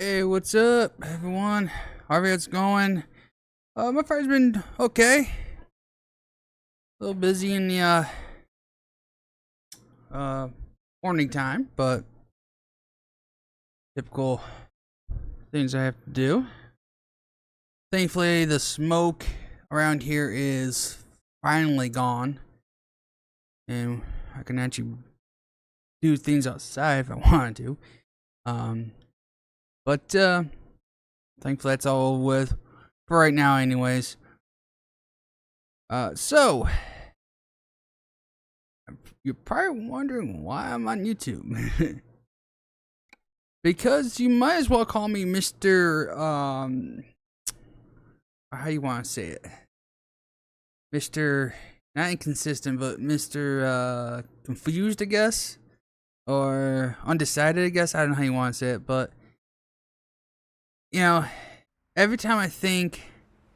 Hey, what's up, everyone? Harvey, how's it going? My Friday's been okay. A little busy in the uh morning time, but typical things I have to do. Thankfully, the smoke around here is finally gone, and I can actually do things outside if I wanted to. Um, but thankfully that's all with for right now, anyways. So you're probably wondering why I'm on YouTube. Because you might as well call me Mr. How you want to say it? Mr. Not inconsistent, but Mr. Confused, I guess, or undecided, I guess. I don't know how you want to say it, but you know, every time I think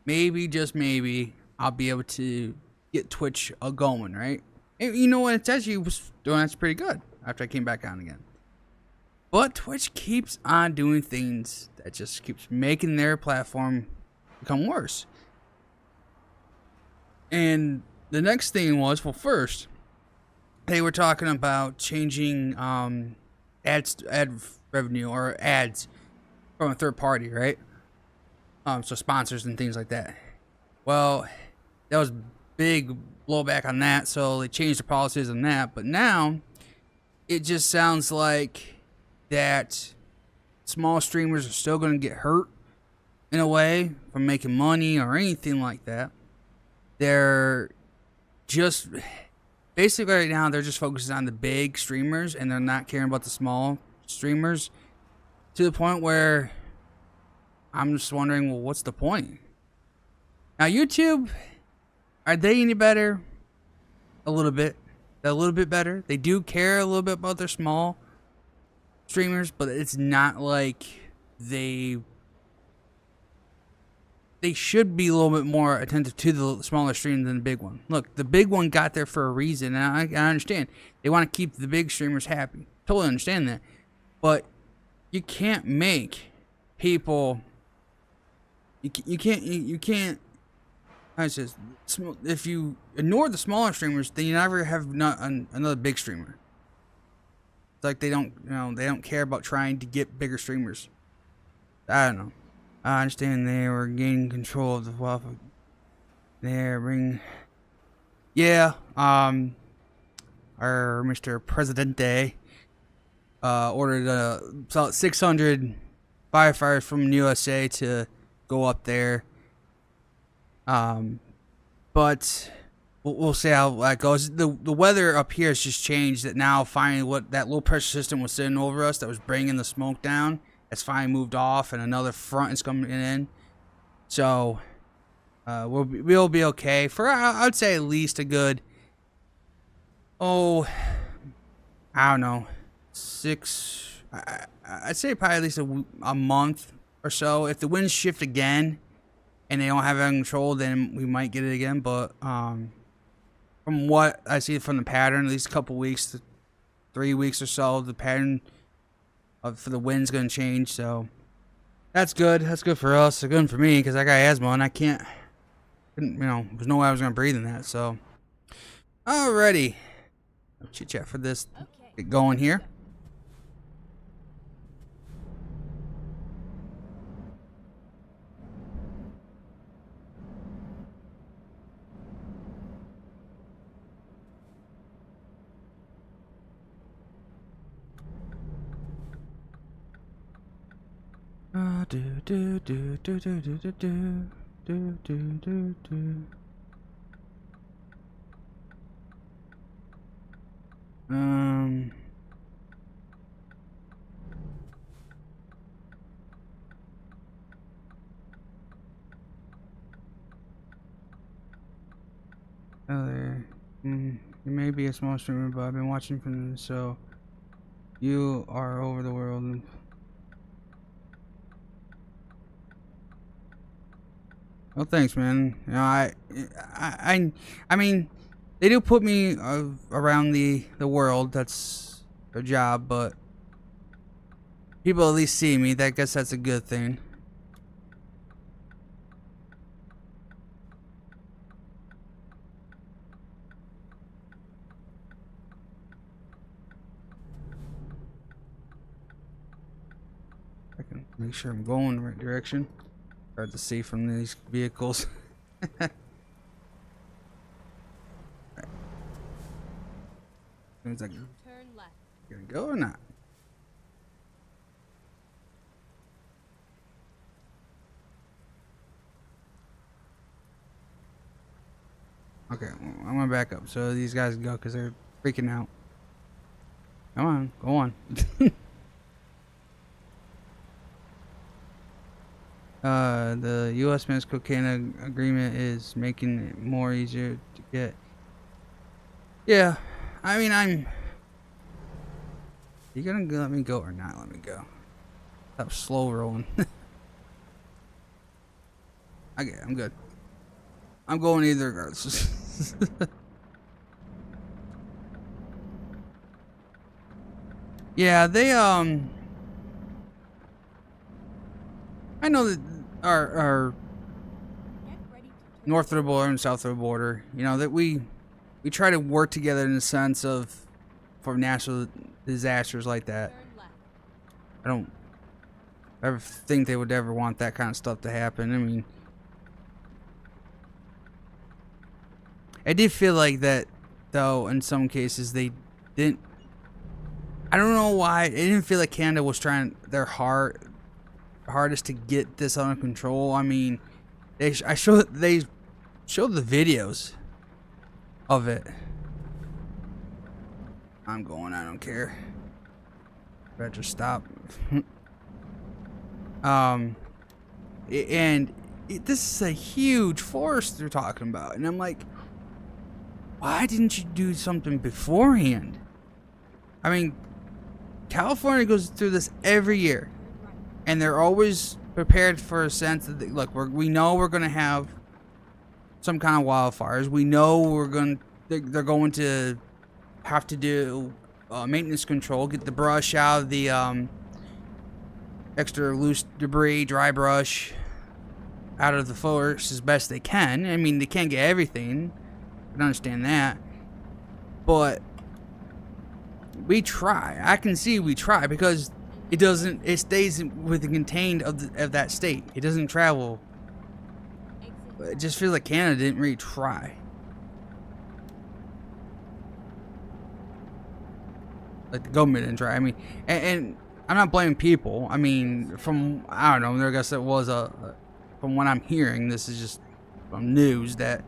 maybe, just maybe, I'll be able to get Twitch going, right? And you know what? It's actually was doing that's pretty good after I came back on again. But Twitch keeps on doing things that just keeps making their platform become worse. And the next thing was, well, first they were talking about changing ad revenue or ads from a third party, right? So sponsors and things like that. Well, that was big blowback on that, so they changed the policies on that. But now it just sounds like that small streamers are still going to get hurt in a way from making money or anything like that. They're just basically right now they're just focusing on the big streamers and they're not caring about the small streamers to the point where I'm just wondering, well, what's the point? Now YouTube, are they any better? A little bit. They're a little bit better. They do care a little bit about their small streamers, but it's not like they should be a little bit more attentive to the smaller stream than the big one. Look, the big one got there for a reason, and I understand. They want to keep the big streamers happy. Totally understand that. But you can't make people... You can't... How is this? If you ignore the smaller streamers, then you never have another big streamer. It's like they don't care about trying to get bigger streamers. I don't know. I understand they were gaining control of the wealth. There, bring. Yeah, our Mr. Presidente ordered about 600 firefighters from the USA to go up there. But we'll see how that goes. The weather up here has just changed. That now finally, what that low pressure system was sitting over us that was bringing the smoke down, it's finally moved off, and another front is coming in. So we'll be okay for I'd say at least a good I don't know I'd say probably at least a month or so. If the winds shift again and they don't have it under control, then we might get it again. But from what I see from the pattern, at least a couple weeks to 3 weeks or so, the pattern for the wind's gonna change. So that's good. That's good for us. It's good for me because I got asthma and I can't. There's no way I was gonna breathe in that. So, alrighty, chit chat for this. Get going here. You may be a small streamer, but I've been watching from so you are over the world. Well, thanks, man. I mean, they do put me around the world. That's their job, but People at least see me. I guess that's a good thing. I can make sure I'm going in the right direction. Hard to see from these vehicles. Seems like Turn left. gonna go or not? Okay, well, I'm gonna back up so these guys can go because they're freaking out. Come on, go on. The U.S. Mexico Canada agreement is making it more easier to get. Yeah, I mean, you gonna let me go or not let me go? Stop slow rolling. I'm good. I'm going either regardless. Yeah, they I know that our Get ready to turn. north of the border and south of the border, you know, that we try to work together in the sense of for natural disasters like that. Turn left. I don't ever think they would ever want that kind of stuff to happen. I mean, I did feel like that, though, in some cases they didn't. I don't know why. It didn't feel like Canada was trying their hardest to get this under control. I mean, they showed the videos of it. I'm going. I don't care. Better just stop. This is a huge forest they're talking about, and I'm like, why didn't you do something beforehand? I mean, California goes through this every year, and they're always prepared for a sense that, look, we know we're going to have some kind of wildfires. We know they're going to have to do maintenance control, get the brush out of the extra loose debris, dry brush out of the forest as best they can. I mean, they can't get everything. I can understand that, but we try. I can see we try because it stays within contained of that state. It doesn't travel. It just feels like Canada didn't really try. Like the government didn't try. I mean, and I'm not blaming people. I mean, I don't know. I guess it was from what I'm hearing, this is just from news that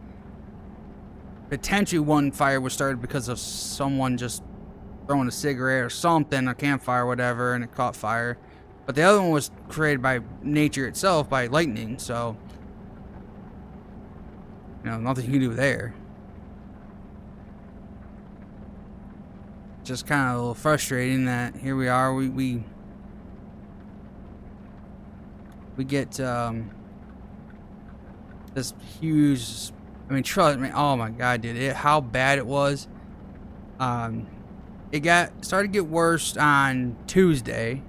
potentially one fire was started because of someone just throwing a cigarette or something, a campfire or whatever, and it caught fire. But the other one was created by nature itself, by lightning, so nothing you can do there. Just kind of a little frustrating that here we are, we get this huge, I mean, trust me, oh my god, dude, how bad it was. It started to get worse on Tuesday.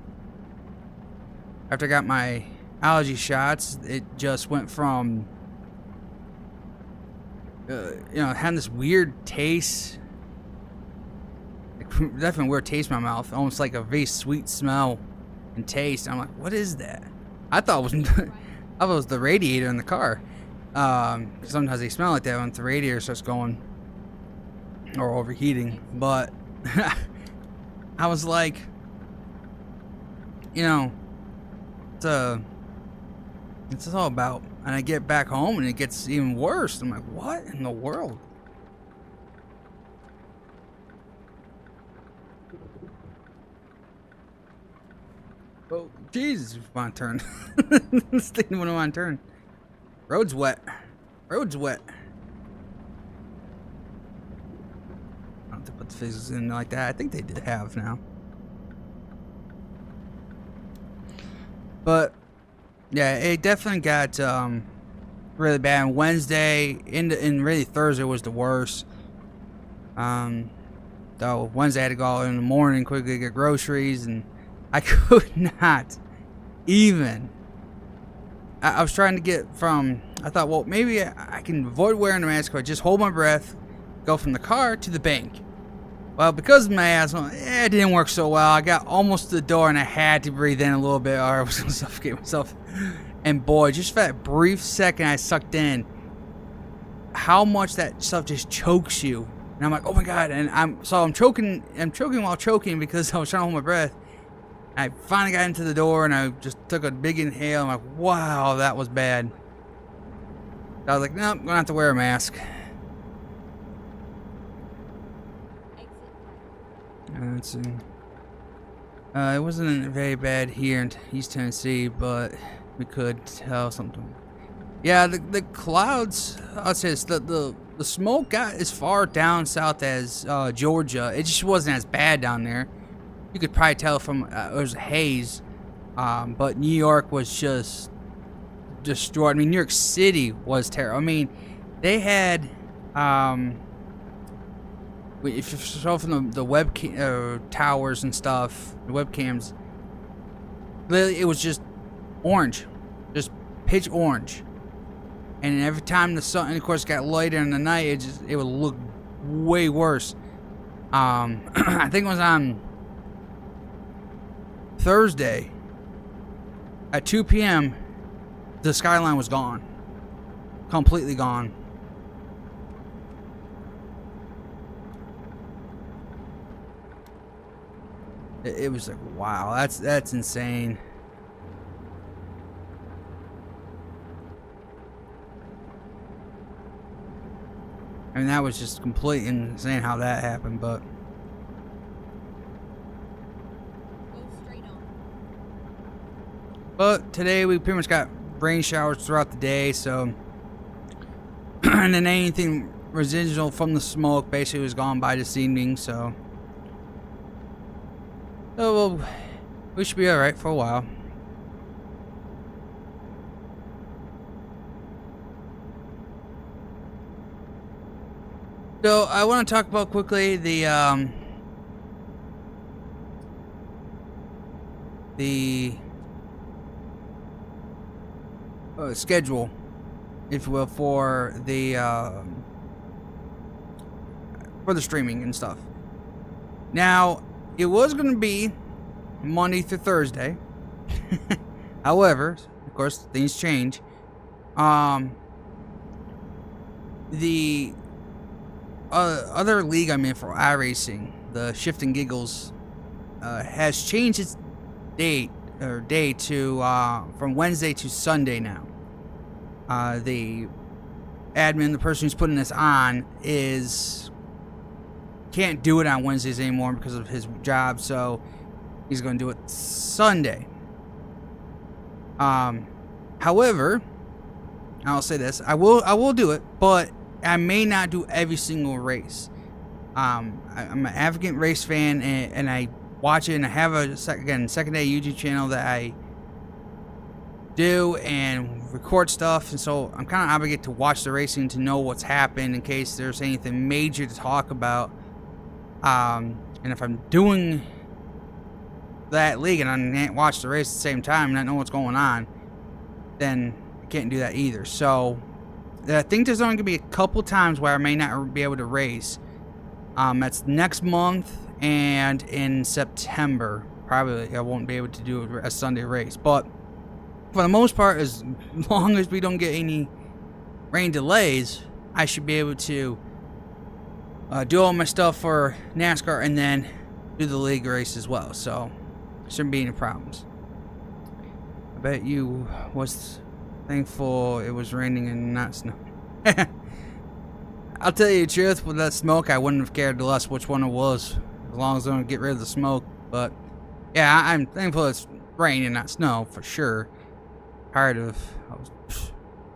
After I got my allergy shots, it just went from having this weird taste, definitely weird taste in my mouth, almost like a very sweet smell and taste. I'm like, what is that? I thought it was the radiator in the car. Sometimes they smell like that when the radiator starts going or overheating. But I was like, it's all about. And I get back home and it gets even worse. I'm like, what in the world? Oh, Jesus, my turn. This thing went on turn. Road's wet. Road's wet. I don't have to put the physics in like that. I think they did have now. But yeah, it definitely got really bad. Wednesday and really Thursday was the worst. Though Wednesday I had to go out in the morning quickly get groceries, and I could not even. I was trying to get from. I thought, well, maybe I can avoid wearing a mask if I just hold my breath, go from the car to the bank. Well, because of my asthma, it didn't work so well. I got almost to the door and I had to breathe in a little bit or I was going to suffocate myself. And boy, just for that brief second I sucked in how much that stuff just chokes you. And I'm like, oh my God. And I'm choking while choking because I was trying to hold my breath. I finally got into the door and I just took a big inhale. I'm like, wow, that was bad. I was like, nope, I'm going to have to wear a mask. Let's see. It wasn't very bad here in East Tennessee, but we could tell something. Yeah, the clouds, I'll say this, the smoke got as far down south as Georgia. It just wasn't as bad down there. You could probably tell from it was haze, but New York was just destroyed. I mean, New York City was terrible. I mean, they had if you saw from the web towers and stuff, the webcams, literally it was just orange, just pitch orange. And every time the sun, and of course, got lighter in the night, it would look way worse. I think it was on Thursday at 2 p.m. the skyline was gone, completely gone. It was like, wow, that's insane. I mean, that was just completely insane how that happened, but Go straight on. but today we pretty much got rain showers throughout the day, so and then anything residual from the smoke basically was gone by this evening, so well, we should be alright for a while. So I want to talk about quickly the schedule, if you will, for the streaming and stuff. Now, it was going to be Monday through Thursday. However, of course, things change. The other league I'm in for iRacing, the Shift and Giggles, has changed its day to from Wednesday to Sunday now. The admin, the person who's putting this on, can't do it on Wednesdays anymore because of his job, so he's going to do it Sunday. However, I'll say this: I will do it, but I may not do every single race. I'm an advocate race fan, and I watch it, and I have a secondary YouTube channel that I do and record stuff, and so I'm kind of obligated to watch the racing to know what's happened in case there's anything major to talk about. And if I'm doing that league and I can't watch the race at the same time and not know what's going on, then I can't do that either. So I think there's only going to be a couple times where I may not be able to race. That's next month and in September. Probably I won't be able to do a Sunday race. But for the most part, as long as we don't get any rain delays, I should be able to do all my stuff for NASCAR and then do the league race as well. So shouldn't be any problems. I bet you was thankful it was raining and not snow. I'll tell you the truth, with that smoke, I wouldn't have cared less which one it was, as long as I don't get rid of the smoke. But yeah, I'm thankful it's rain and not snow for sure. I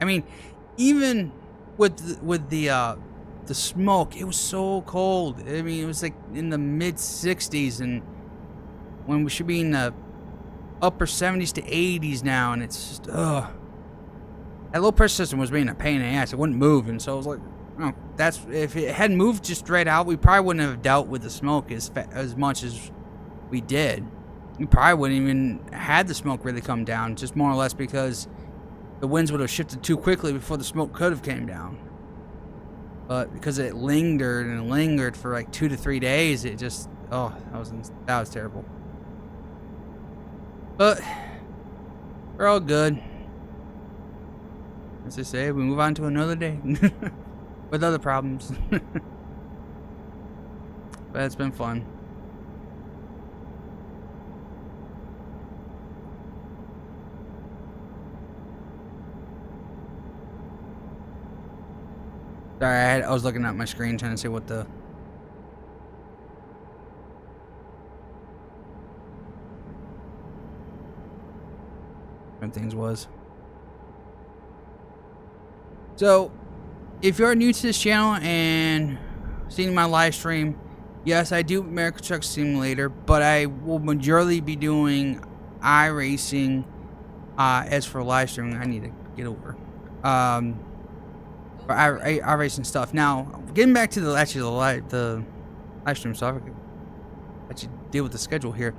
mean, even with the smoke, it was so cold. I mean, it was like in the mid 60s, and when we should be in the upper 70s to 80s now, and it's just that low pressure system was being a pain in the ass. It wouldn't move, and so I was like, oh, if it hadn't moved just straight out, we probably wouldn't have dealt with the smoke as much as we did. you probably wouldn't even had the smoke really come down, just more or less because the winds would have shifted too quickly before the smoke could have came down. But because it lingered and lingered for like 2 to 3 days, it just, oh, that was terrible. But we're all good. As I say, we move on to another day with other problems. But it's been fun. Sorry, I was looking at my screen trying to see what the things was. So, if you're new to this channel and seeing my live stream, yes, I do American Truck Simulator, but I will majorly be doing iRacing. As for live streaming, I need to get over. For iRacing stuff. Now, getting back to the live stream stuff, I could actually deal with the schedule here.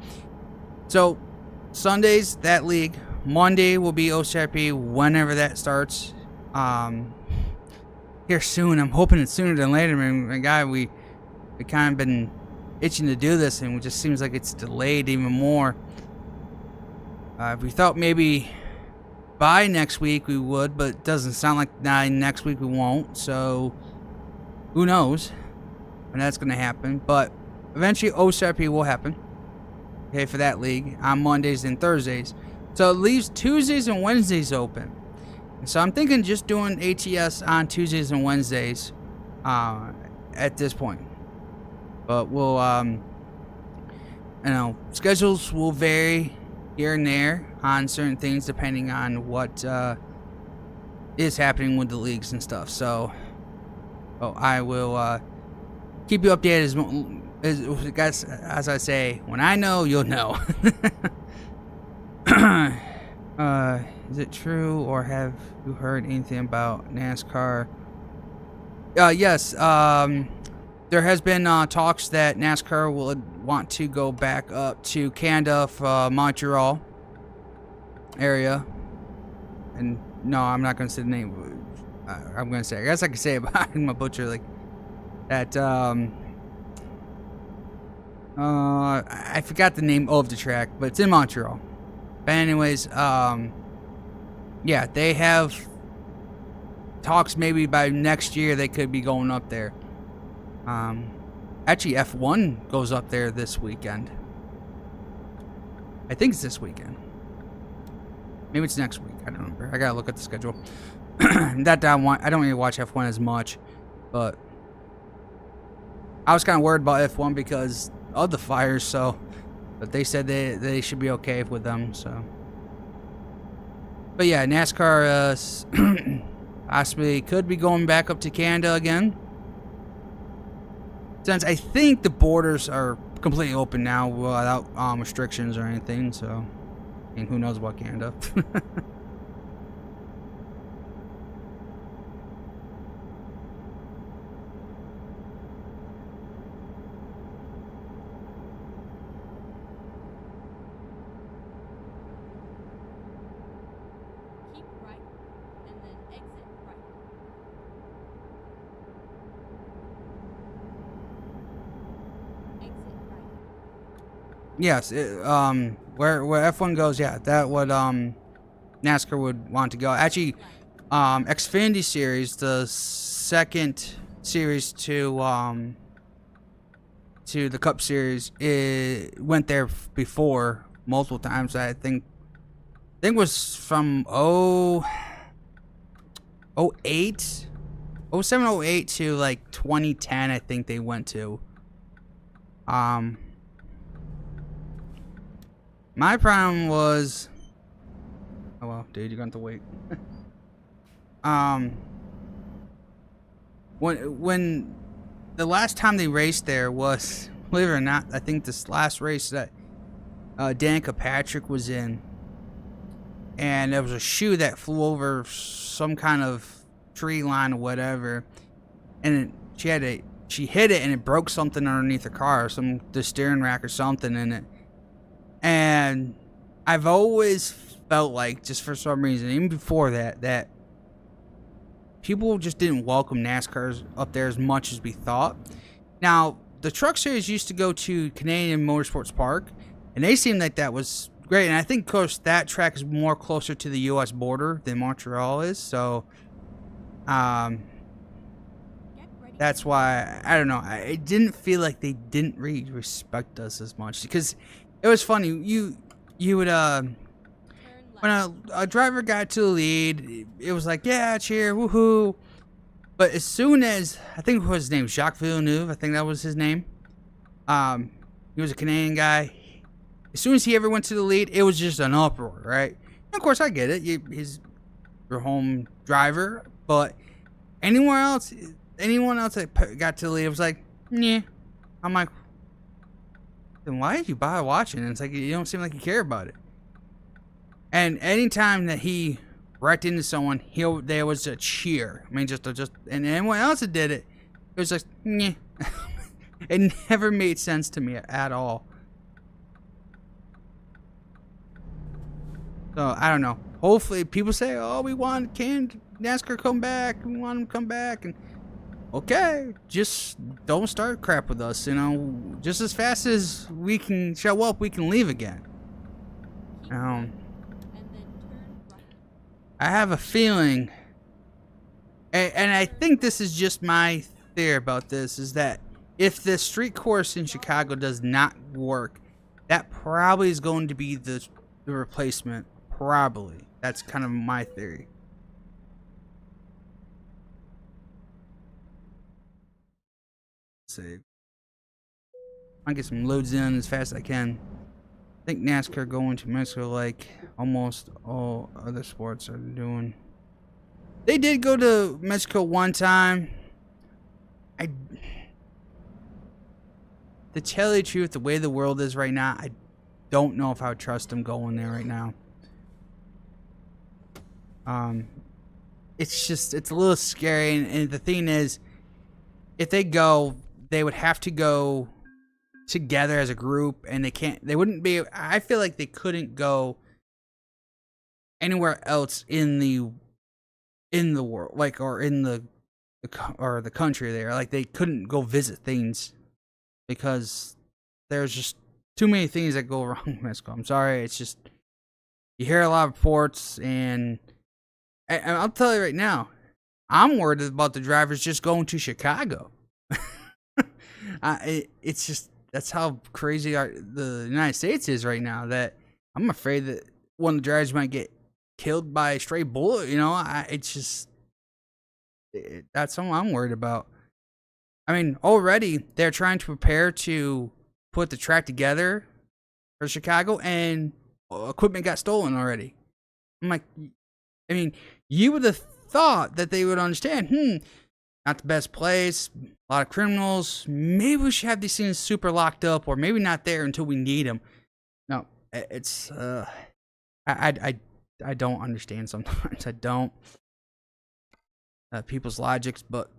So, Sundays, that league. Monday will be OCRP whenever that starts. Here soon. I'm hoping it's sooner than later, man. My guy, we kind of been itching to do this, and it just seems like it's delayed even more. We thought maybe by next week we would, but it doesn't sound like next week we won't. So who knows when that's going to happen? But eventually OCRP will happen. Okay, for that league on Mondays and Thursdays. So it leaves Tuesdays and Wednesdays open. And so I'm thinking just doing ATS on Tuesdays and Wednesdays at this point. But we'll, schedules will vary here and there on certain things depending on what is happening with the leagues and stuff. So I will keep you updated as I say, when I know, you'll know. Is it true, or have you heard anything about NASCAR? Yes. There has been talks that NASCAR will want to go back up to Canada from Montreal area. And no, I'm not going to say the name. I'm going to say, I guess I can say it, but I'm a butcher like that. I forgot the name of the track, but it's in Montreal. But anyways, yeah, they have talks maybe by next year they could be going up there. Actually, F1 goes up there this weekend. I think it's this weekend. Maybe it's next week. I don't remember. I gotta look at the schedule. I don't really watch F1 as much, but I was kind of worried about F1 because of the fires. So, but they said they should be okay with them. So, but yeah, NASCAR possibly could be going back up to Canada again. Since I think the borders are completely open now without restrictions or anything, so I mean, who knows about Canada? Keep right, and then exit right. Exit right. Yes, where F1 goes, yeah, that would NASCAR would want to go. Actually, Xfinity Series, the second series to the Cup Series, it went there before multiple times. I think it was from 08, 07, 08 to like 2010. I think they went to. My problem was, oh well, dude, you're going to have to wait. When the last time they raced there was, believe it or not, I think this last race that Danica Patrick was in, and there was a shoe that flew over some kind of tree line or whatever, and she hit it and it broke something underneath the car, the steering rack or something, and And I've always felt like, just for some reason, even before that people just didn't welcome NASCARs up there as much as we thought. Now, the Truck Series used to go to Canadian Motorsports Park, and they seemed like that was great. And I think, of course, that track is more closer to the U.S. border than Montreal is. So, that's why, I don't know. It didn't feel like they didn't really respect us as much. Because it was funny. You would, when a driver got to the lead, it was like, yeah, cheer, woohoo. But as soon as, I think it was his name, Jacques Villeneuve, I think that was his name. He was a Canadian guy. As soon as he ever went to the lead, it was just an uproar, right? And of course, I get it. He's your home driver. But anyone else that got to the lead, it was like, yeah. I'm like, then why did you bother watching? And it's like, you don't seem like you care about it. And anytime that he wrecked into someone, there was a cheer. I mean, and anyone else that did it, it was like, yeah. It never made sense to me at all. So, I don't know. Hopefully, people say, oh, we want NASCAR come back. We want him to come back. And okay, just don't start crap with us, you know. Just as fast as we can show up, we can leave again. I have a feeling, and I think this is just my theory about this, is that if the street course in Chicago does not work, that probably is going to be the replacement. Probably. That's kind of my theory. Let's see. I'll get some loads in as fast as I can. I think NASCAR going to Mexico like almost all other sports are doing. They did go to Mexico one time. To tell you the truth, the way the world is right now, I don't know if I would trust them going there right now. It's a little scary, and the thing is, if they go, they would have to go together as a group, and they wouldn't be, I feel like they couldn't go anywhere else in the world, like, or in the country there. Like, they couldn't go visit things because there's just too many things that go wrong in Mexico. I'm sorry, it's just, you hear a lot of reports, and I'll tell you right now, I'm worried about the drivers just going to Chicago. It's just, that's how crazy the United States is right now, that I'm afraid that one of the drivers might get killed by a stray bullet, you know? That's something I'm worried about. I mean, already they're trying to prepare to put the track together for Chicago, and equipment got stolen already. I'm like, I mean, you would have thought that they would understand, not the best place, a lot of criminals, maybe we should have these things super locked up, or maybe not there until we need them. No, it's, I don't understand sometimes. I don't. People's logics, but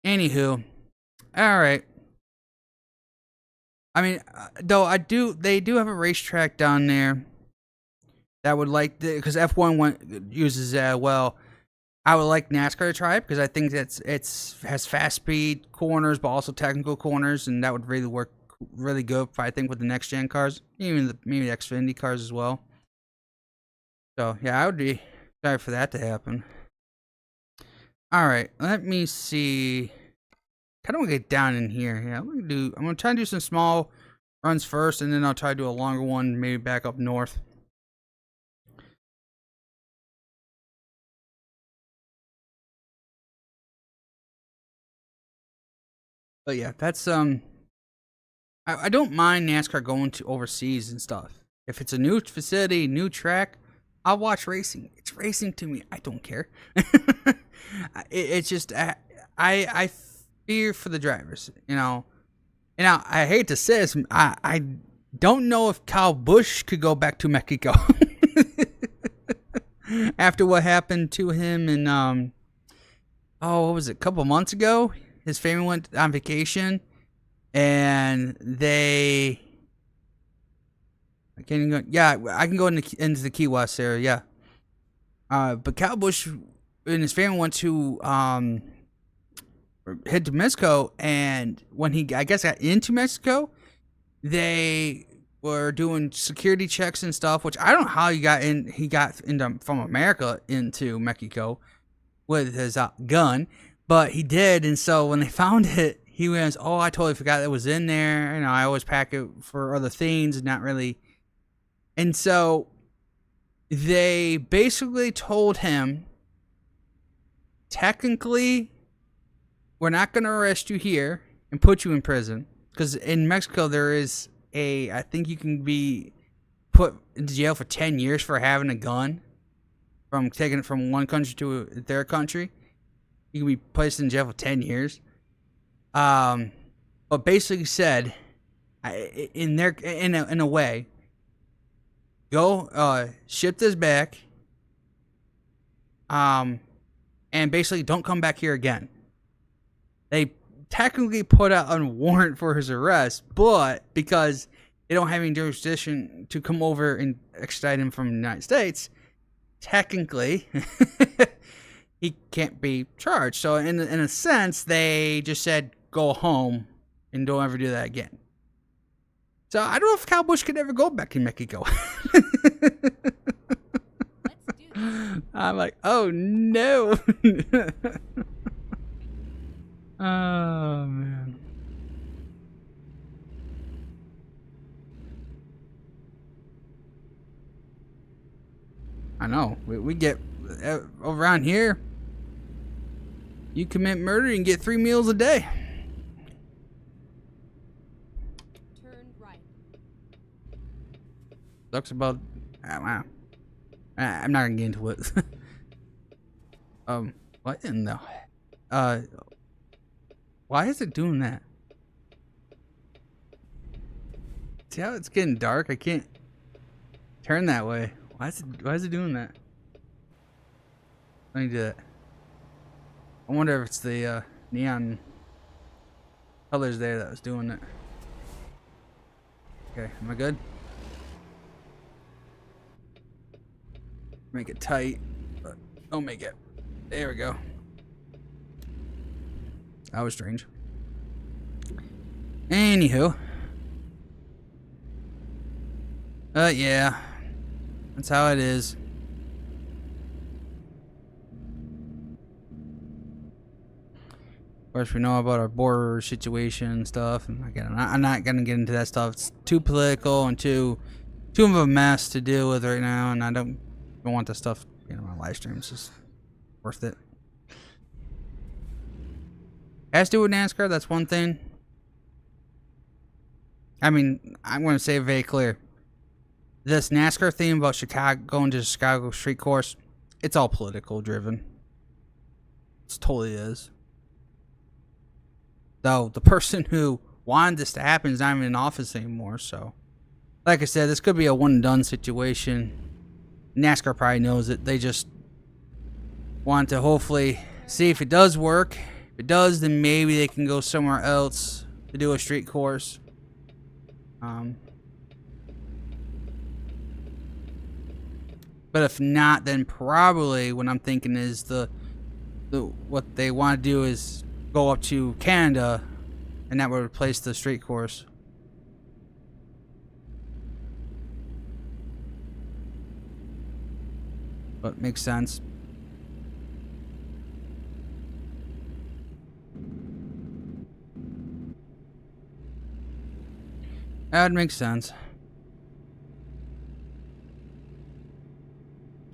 anywho, all right. I mean, though they do have a racetrack down there that would like, because F1 uses well. I would like NASCAR to try it, because I think has fast speed corners, but also technical corners, and that would really work really good, I think, with the next gen cars, even maybe the Xfinity cars as well. So yeah, I would be excited for that to happen. All right, let me see. Kind of want to get down in here. Yeah, I'm gonna try to do some small runs first, and then I'll try to do a longer one, maybe back up north. But yeah, that's I don't mind NASCAR going to overseas and stuff. If it's a new facility, new track, I'll watch racing. It's racing to me. I don't care. It's just I fear for the drivers, you know. And now I hate to say this, I don't know if Kyle Busch could go back to Mexico after what happened to him in what was it, a couple months ago. His family went on vacation, and they I can't even go. Yeah, I can go into the Key West area. Yeah. But Cal Bush and his family went to head to Mexico, and when he, I guess, got into Mexico, they were doing security checks and stuff. Which I don't know how he got in. He got into from America into Mexico with his gun, but he did. And so when they found it, he went, "Oh, I totally forgot it was in there. You know, I always pack it for other things, not really." And so they basically told him, technically, we're not going to arrest you here and put you in prison. Because in Mexico, there is I think you can be put into jail for 10 years for having a gun. From taking it from one country to their country. You can be placed in jail for 10 years. But basically said, in a way, go ship this back. And basically don't come back here again. They technically put out a warrant for his arrest, but because they don't have any jurisdiction to come over and extradite him from the United States, technically he can't be charged. So in a sense, they just said go home and don't ever do that again. So I don't know if Cal Bush could ever go back to Mexico. Let's do this. I'm like, oh no. Oh man. I know. We get around here. You commit murder and get 3 meals a day. Turn right. Sucks about. Wow. I'm not gonna get into it. What in the? Why is it doing that? See how it's getting dark? I can't turn that way. Why is it doing that? Let me do that. I wonder if it's the neon colors there that was doing it. Okay, am I good? Make it tight, but don't make it. There we go. That was strange. Anywho. Yeah. That's how it is. Of course, we know about our border situation and stuff. And again, I'm not gonna get into that stuff. It's too political and too of a mess to deal with right now. And I don't want that stuff in my live stream. It's just worth it. Has to do with NASCAR. That's one thing. I mean, I'm going to say it very clear. This NASCAR theme about Chicago going to Chicago street course, it's all political driven. It totally is. Though the person who wanted this to happen is not even in office anymore. So, like I said, this could be a one and done situation. NASCAR probably knows it. They just want to hopefully see if it does work. If it does, then maybe they can go somewhere else to do a street course. But if not, then probably what I'm thinking is what they want to do is go up to Canada, and that would replace the street course. But makes sense. That would make sense.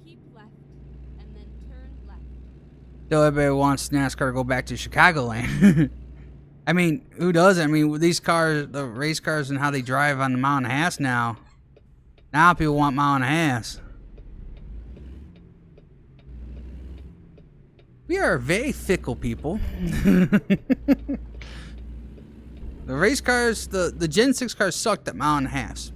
Keep left and then turn left. Though everybody wants NASCAR to go back to Chicagoland. I mean, who doesn't? I mean, with these cars, the race cars, and how they drive on the mile and a half now. Now people want mile and a half. We are very fickle people. The race cars, the Gen 6 cars sucked at mile and a half.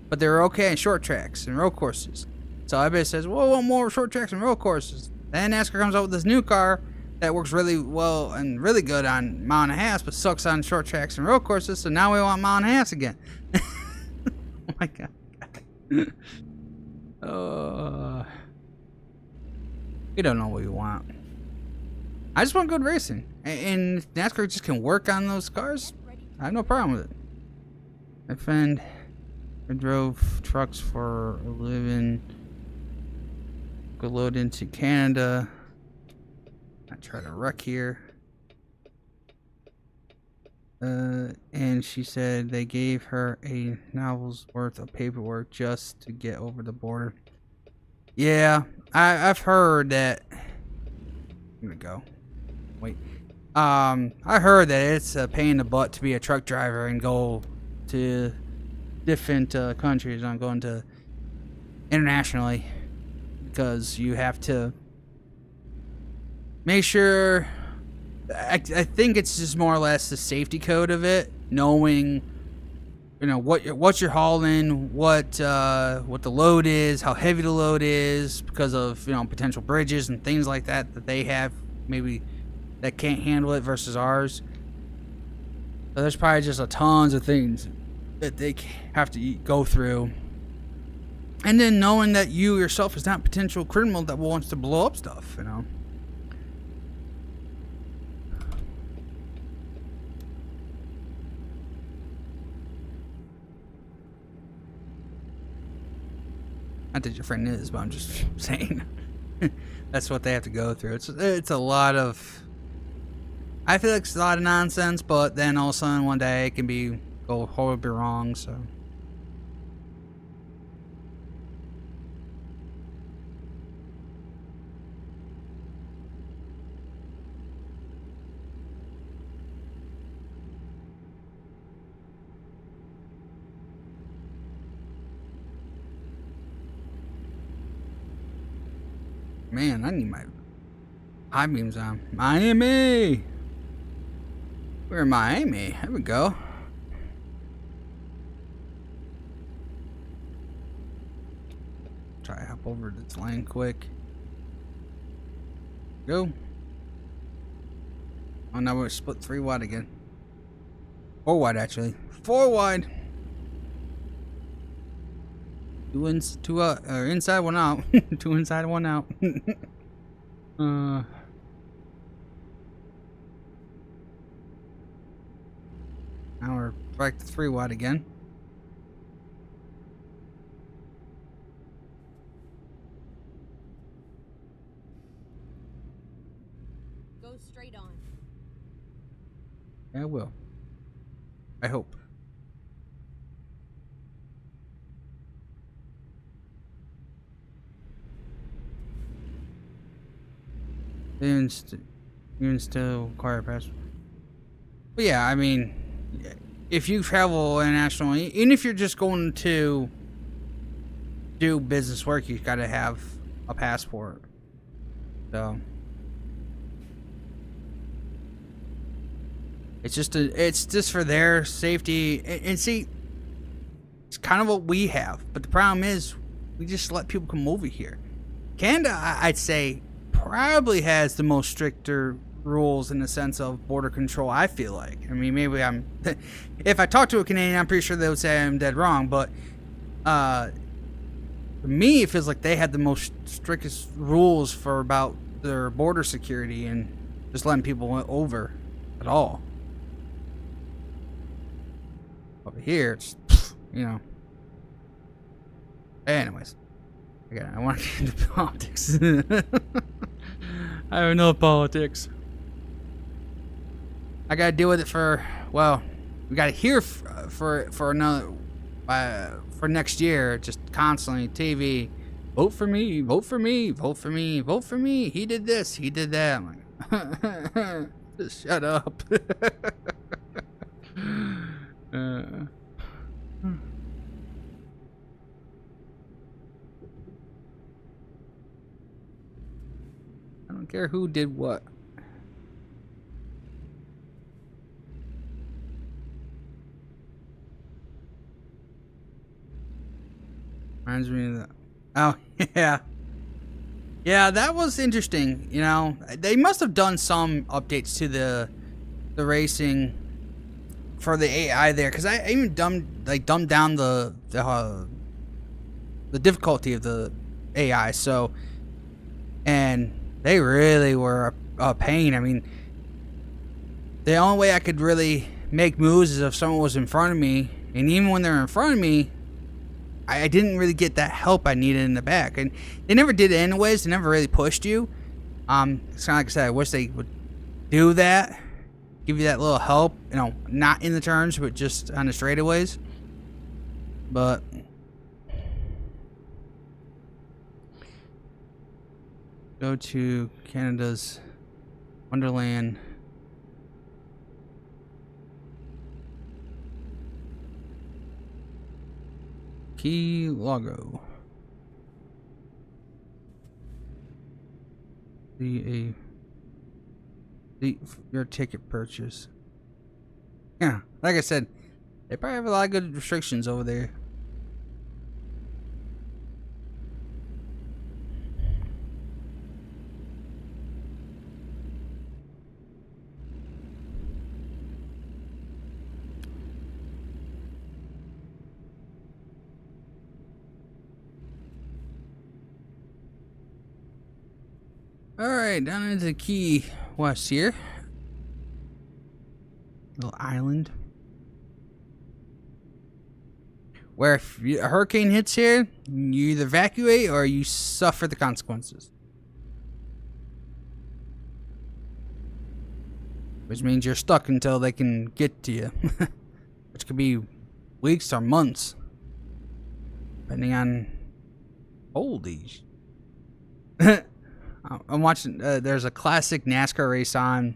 But they were okay in short tracks and road courses. So everybody says, well, I want more short tracks and road courses. Then NASCAR comes out with this new car that works really well and really good on mile and a half, but sucks on short tracks and road courses. So now we want mile and a half again. Oh my God. We don't know what we want. I just want good racing. And if NASCAR just can work on those cars, I have no problem with it. My friend, I drove trucks for a living. Go load into Canada. I try to wreck here. And she said they gave her a novel's worth of paperwork just to get over the border. Yeah, I've heard that. Here we go. Wait. I heard that it's a pain in the butt to be a truck driver and go to different countries. I'm going to internationally because you have to make sure. I think it's just more or less the safety code of it, knowing, you know, what you're hauling, what the load is, how heavy the load is, because of, you know, potential bridges and things like that they have maybe that can't handle it versus ours. So there's probably just a tons of things that they have to go through, and then knowing that you yourself is not a potential criminal that wants to blow up stuff, you know. Not that your friend is, but I'm just saying that's what they have to go through. It's a lot of. I feel like it's a lot of nonsense, but then all of a sudden one day it can go horribly wrong. So. Man, I need my high beams on. Miami! We're in Miami. There we go. Try to hop over this lane quick. Go. Oh, now we're split 3 wide again. 4 wide, actually. 4 wide. Two inside, 1 out. 2 inside, 1 out. Now we're back to 3 wide again. Go straight on. Yeah, I will. I hope. Even still require a passport. But yeah, I mean, if you travel internationally, even if you're just going to do business work, you gotta have a passport. So it's just for their safety. And see, it's kind of what we have. But the problem is, we just let people come over here. Canada, I'd say, probably has the most stricter rules in the sense of border control, I feel like. I mean, maybe I'm if I talk to a Canadian, I'm pretty sure they would say I'm dead wrong, but for me it feels like they had the most strictest rules for about their border security and just letting people over at all. Over here it's, you know. Anyways, I want to get into politics. I don't know politics. I gotta deal with it for, well, we gotta hear for another for next year. Just constantly TV. Vote for me. Vote for me. Vote for me. Vote for me. He did this. He did that. I'm like, just shut up. I don't care who did what. Reminds me of that. Oh, yeah. Yeah, that was interesting. You know, they must have done some updates to the racing for the AI there, because I even dumbed down the the difficulty of the AI. So, and they really were a pain. I mean, the only way I could really make moves is if someone was in front of me, and even when they're in front of me, I didn't really get that help I needed in the back, and they never did it anyways. They never really pushed you. It's kind of like I said, I wish they would do that, give you that little help, you know, not in the turns, but just on the straightaways. But go to Canada's Wonderland. Key logo. See your ticket purchase. Yeah, like I said, they probably have a lot of good restrictions over there. Alright, down into Key West here. Little island. Where if a hurricane hits here, you either evacuate or you suffer the consequences. Which means you're stuck until they can get to you. Which could be weeks or months. Depending on... Holy... I'm watching, there's a classic NASCAR race on,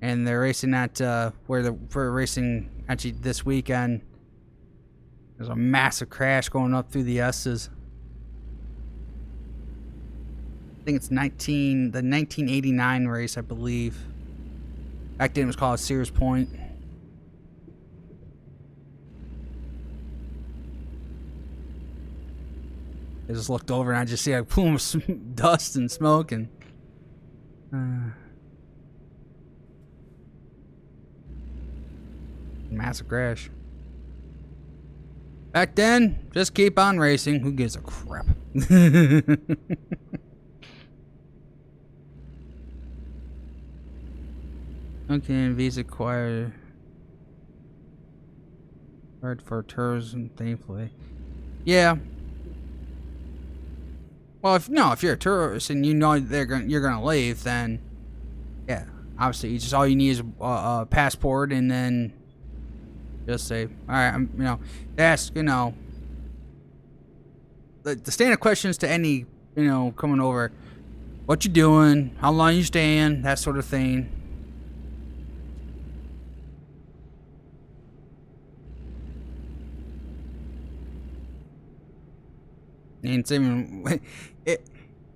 and they're racing at, we're racing actually this weekend. There's a massive crash going up through the S's. I think it's the 1989 race, I believe. Back then it was called Sears Point. I just looked over and I just see a plume of dust and smoke and massive crash. Back then, just keep on racing. Who gives a crap? Okay, Visa acquired for tourism, thankfully. Yeah. Well, if you're a tourist and you know you're gonna leave, then yeah, obviously all you need is a passport, and then just say, all right, ask, the standard questions to any, coming over, what you doing, how long you staying, that sort of thing. And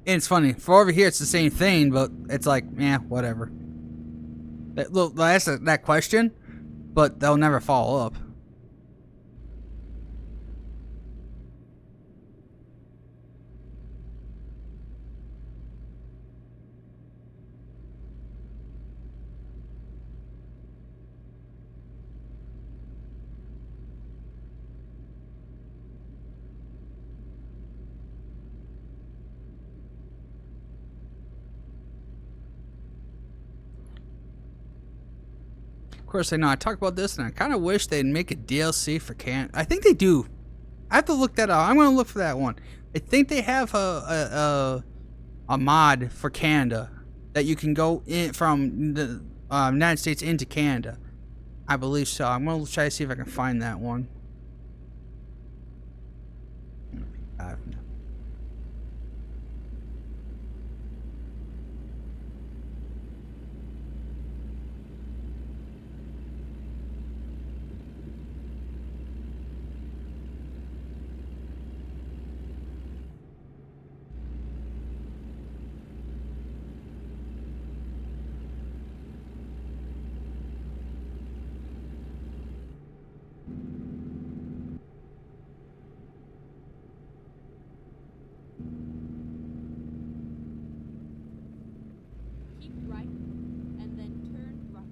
it's funny. For over here, it's the same thing, but it's like, whatever. They'll ask that question, but they'll never follow up. Of course, I know I talked about this, and I kind of wish they'd make a DLC for Canada. I think they do. I have to look that up. I'm gonna look for that one. I think they have a mod for Canada that you can go in from the United States into Canada. I believe so. I'm gonna try to see if I can find that one. Keep right and then turn right.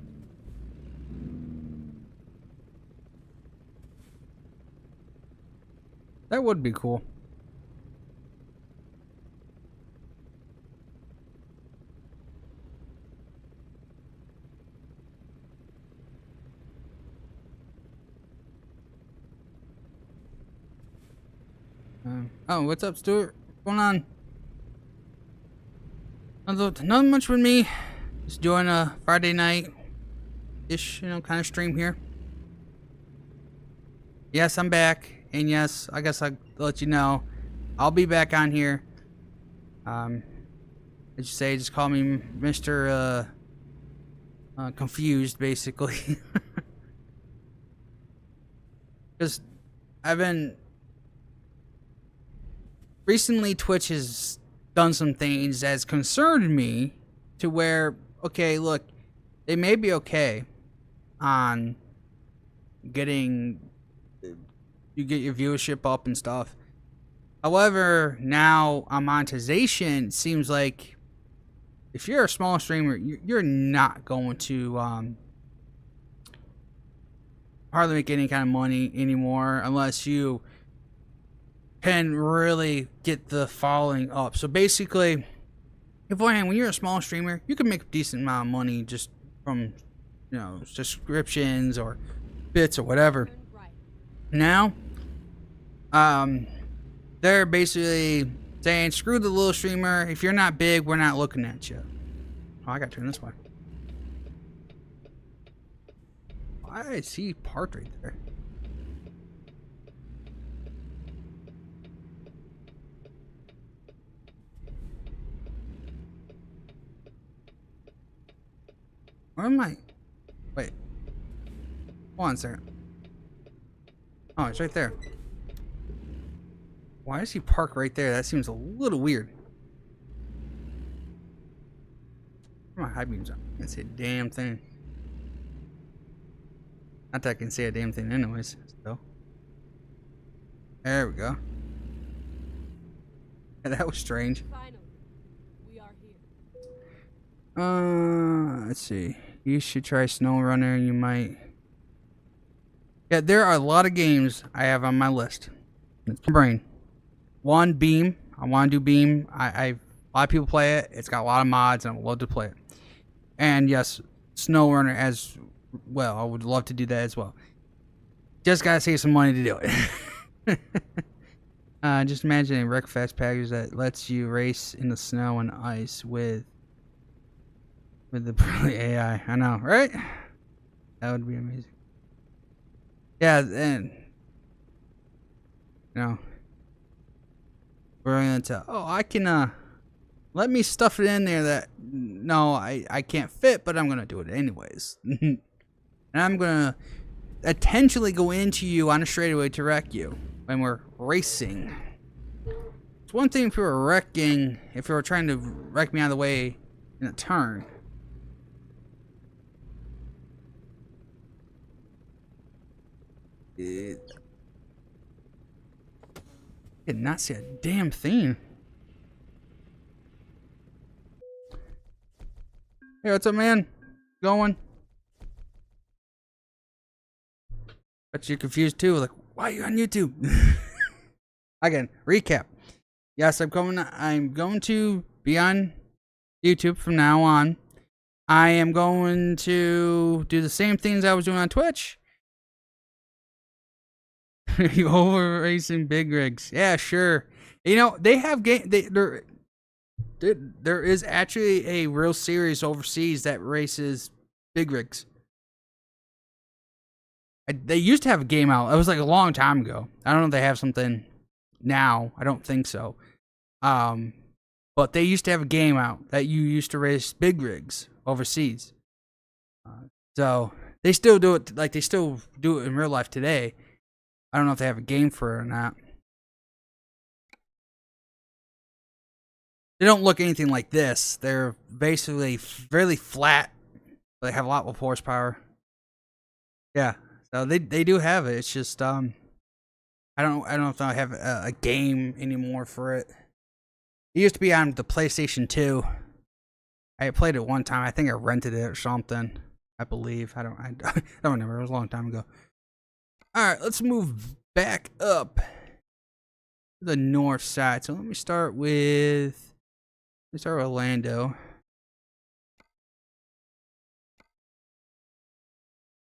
That would be cool. Oh, what's up, Stuart? What's going on? Nothing much with me. Just doing a Friday night-ish, kind of stream here. Yes, I'm back. And yes, I guess I'll let you know. I'll be back on here. As you say, just call me Mr. Confused, basically. Because I've been... Recently, Twitch has done some things that's concerned me to where, okay, look, they may be okay on getting... You get your viewership up and stuff. However, now on monetization, it seems like if you're a small streamer, you're not going to hardly make any kind of money anymore unless you can really get the following up. So basically, beforehand, when you're a small streamer, you can make a decent amount of money just from, subscriptions or bits or whatever. Turn right. Now, they're basically saying, screw the little streamer. If you're not big, we're not looking at you. Oh, I gotta turn this way. Why is he parked right there? Where am I? Wait. Hold on a second. Oh, it's right there. Why does he park right there? That seems a little weird. Where are my high beams on? I can't see a damn thing. Not that I can see a damn thing anyways. So. There we go. Yeah, that was strange. Finally, we are here. Let's see. You should try SnowRunner. You might. Yeah, there are a lot of games I have on my list. It's my brain. One, Beam. I want to do Beam. A lot of people play it. It's got a lot of mods, and I would love to play it. And yes, SnowRunner as well. I would love to do that as well. Just gotta save some money to do it. Just imagine a Wreckfest package that lets you race in the snow and ice with the brilliant AI. I know, right? That would be amazing. Yeah, and brilliant. Oh, I can let me stuff it in there that no, I can't fit, but I'm gonna do it anyways. And I'm gonna intentionally go into you on a straightaway to wreck you when we're racing. It's one thing if we were wrecking, if we were trying to wreck me out of the way in a turn. I did not see a damn thing. Hey, what's up, man? Going? But you're confused too. Like, why are you on YouTube? Again, recap. Yes, I'm going to be on YouTube from now on. I am going to do the same things I was doing on Twitch. You over racing big rigs? Yeah, sure. They have there is actually a real series overseas that races big rigs. They used to have a game out. It was like a long time ago. I don't know if they have something now. I don't think so. But they used to have a game out that you used to race big rigs overseas. So they still do it. Like they still do it in real life today. I don't know if they have a game for it or not. They don't look anything like this. They're basically fairly flat. But they have a lot of horsepower. Yeah, so they do have it. It's just I don't know if I have a game anymore for it. It used to be on the PlayStation 2. I played it one time. I think I rented it or something. I believe. I don't remember. It was a long time ago. All right, let's move back up to the north side. So let me start with Orlando.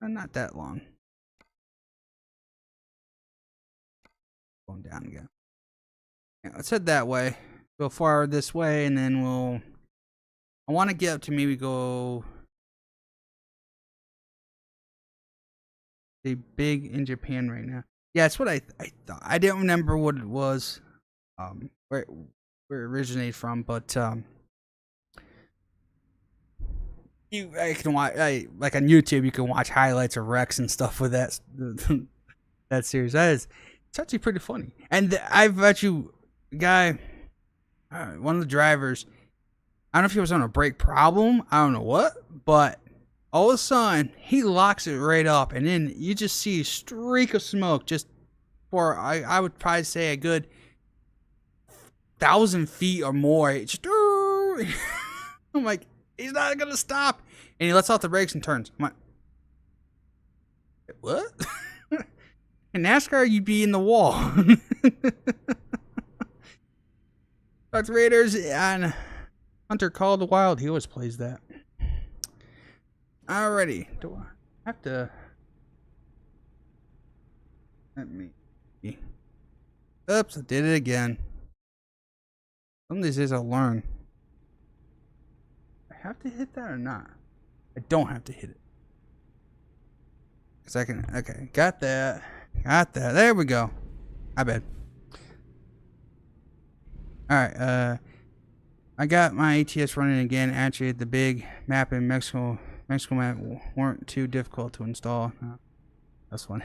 Not that long. Going down again. Yeah, let's head that way. Go forward this way, and then we'll. I want to get up to maybe go. The big in Japan right now. Yeah, that's what I thought. I didn't remember what it was, where it originated from, but I can watch like on YouTube. You can watch highlights of Rex and stuff with that that series. It's actually pretty funny. And I bet you, guy, one of the drivers. I don't know if he was on a brake problem. I don't know what, but all of a sudden he locks it right up, and then you just see a streak of smoke just for I would probably say a good 1,000 feet or more. It's just, I'm like, he's not gonna stop, and he lets out the brakes and turns. I'm like, what? In NASCAR, you'd be in the wall. Darth Raiders on Hunter Call of the Wild. He always plays that. Alrighty. Do I have to? Let me. Oops, I did it again. Some of these days I'll learn. I have to hit that or not? I don't have to hit it. Cause I can. Okay, got that. Got that. There we go. I bet. Alright, I got my ATS running again. Actually, the big map in Mexico map weren't too difficult to install. That's fun.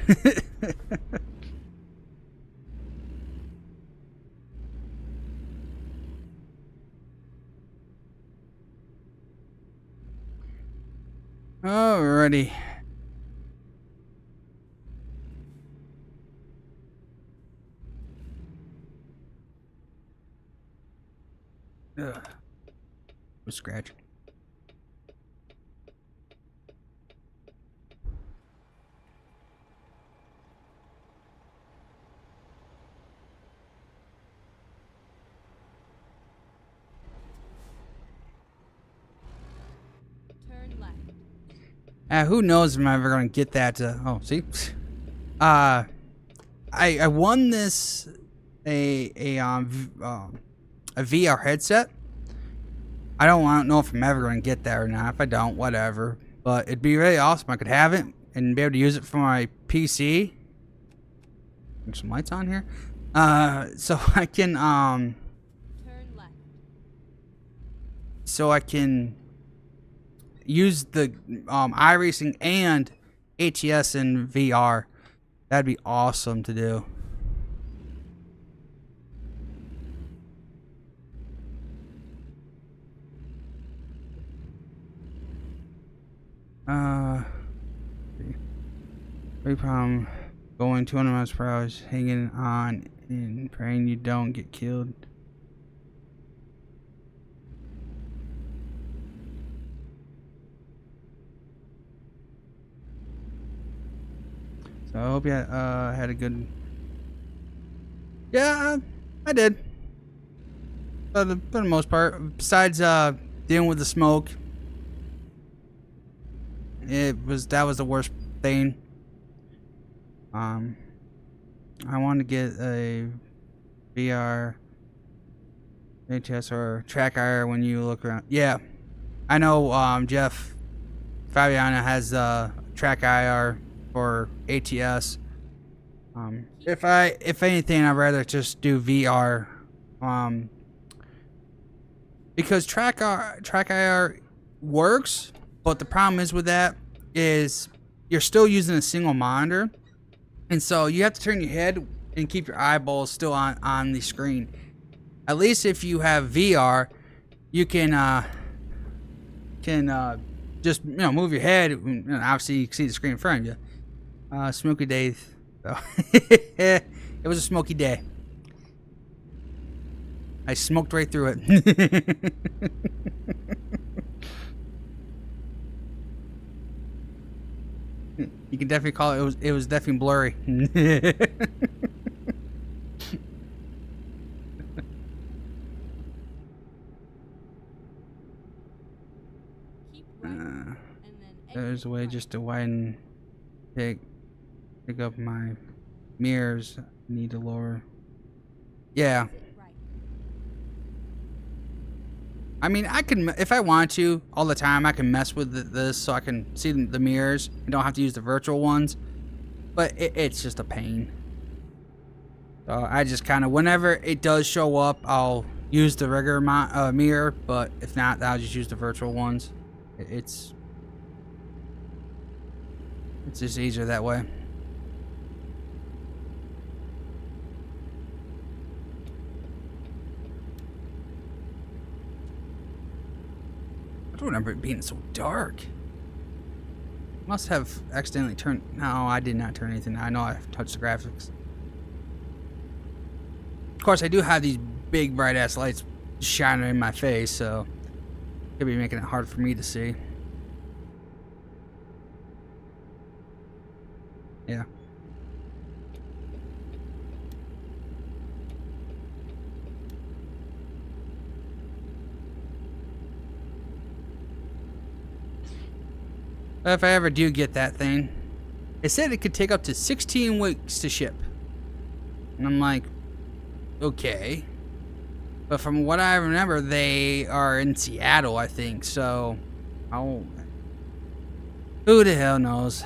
Alrighty. Ugh. Scratch. Turn left. Who knows if I'm ever gonna get that? Oh, see, I won this a VR headset. I don't know if I'm ever gonna get that or not. If I don't, whatever. But it'd be really awesome. I could have it and be able to use it for my PC. There's some lights on here. So I can Turn left. so I can use the iRacing and ATS in VR. That'd be awesome to do. Big problem going 200 miles per hour, hanging on and praying you don't get killed. So I hope you had a good. Yeah, I did. For the most part, besides dealing with the smoke, that was the worst thing. I want to get a VR ATS or track IR when you look around. Yeah, I know. Jeff Fabiana has track IR for ATS. If anything, I'd rather just do VR. Because track IR works, but the problem is with that is you're still using a single monitor, and so you have to turn your head and keep your eyeballs still on the screen. At least if you have VR, you can just move your head, and obviously you can see the screen in front of you. Smoky day, so it was a smoky day. I smoked right through it. You can definitely call it was definitely blurry. Keep right, and then There's exit a way right. just to widen, pick up my mirrors. Need to lower. Yeah, Exit right. I mean, I can, if I want to, all the time, I can mess with this so I can see the mirrors. I don't have to use the virtual ones. But it's just a pain. So I just kind of, whenever it does show up, I'll use the regular mirror. But if not, I'll just use the virtual ones. It's just easier that way. I don't remember it being so dark. Must have accidentally turned... No, I did not turn anything. I know I've touched the graphics. Of course, I do have these big bright ass lights shining in my face, so could be making it hard for me to see. Yeah. If I ever do get that thing, it said it could take up to 16 weeks to ship. And I'm like, okay. But from what I remember, they are in Seattle, I think. So, who the hell knows?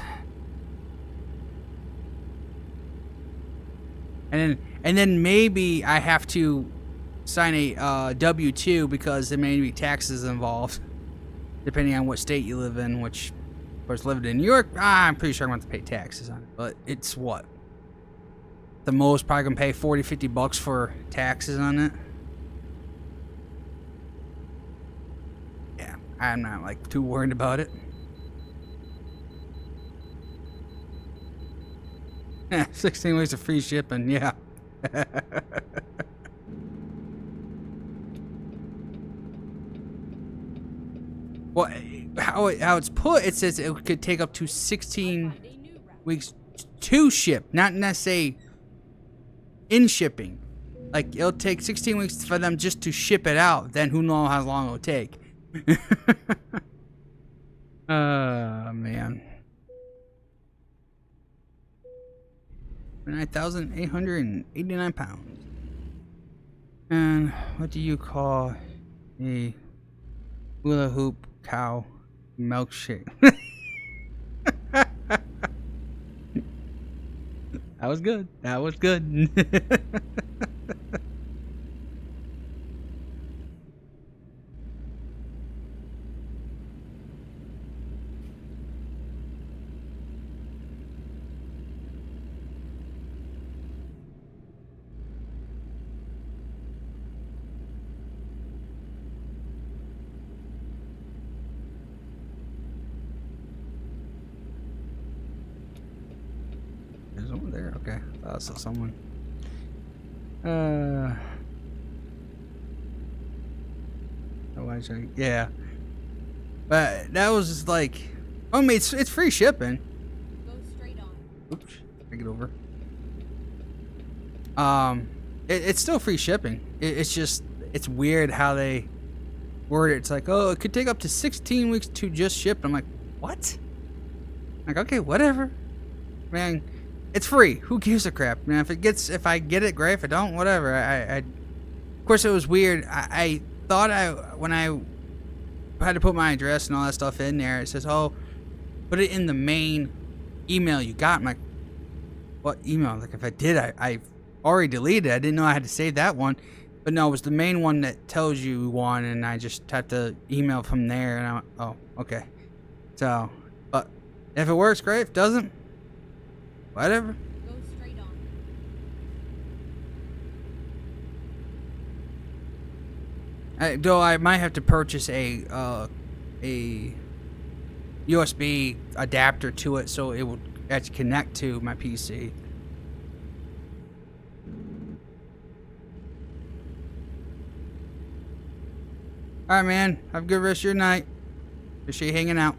And then maybe I have to sign a W-2 because there may be taxes involved, depending on what state you live in. Which, of course, living in New York, I'm pretty sure I'm going to have to pay taxes on it. But it's what? The most, probably going to pay $40-50 for taxes on it. Yeah, I'm not like too worried about it. 16 weeks of free shipping, yeah. Well, how it's put, it says it could take up to 16 weeks to ship, not necessarily in shipping. Like, it'll take 16 weeks for them just to ship it out. Then who knows how long it'll take. Man. 9,889 pounds. And what do you call a hula hoop cow milkshake? That was good. That was good. There's one there. Okay, I saw someone. Yeah, but that was just like, I mean, it's free shipping. Go straight on. Oops, take it over. It's still free shipping. It's just, it's weird how they word it. It's like, oh, it could take up to 16 weeks to just ship. I'm like, what? Like, okay, whatever, man. It's free. Who gives a crap, man? If I get it, great. If I don't, whatever. Of course, it was weird. I thought when I had to put my address and all that stuff in there, it says, oh, put it in the main email you got. I'm like, what email? Like, if I did, I already deleted it. I didn't know I had to save that one. But no, it was the main one that tells you one, and I just have to email from there. And I went, oh, okay. So, but if it works, great. If it doesn't, whatever. Go straight on. Though I might have to purchase a USB adapter to it so it would actually connect to my PC. Alright, man. Have a good rest of your night. Appreciate you hanging out.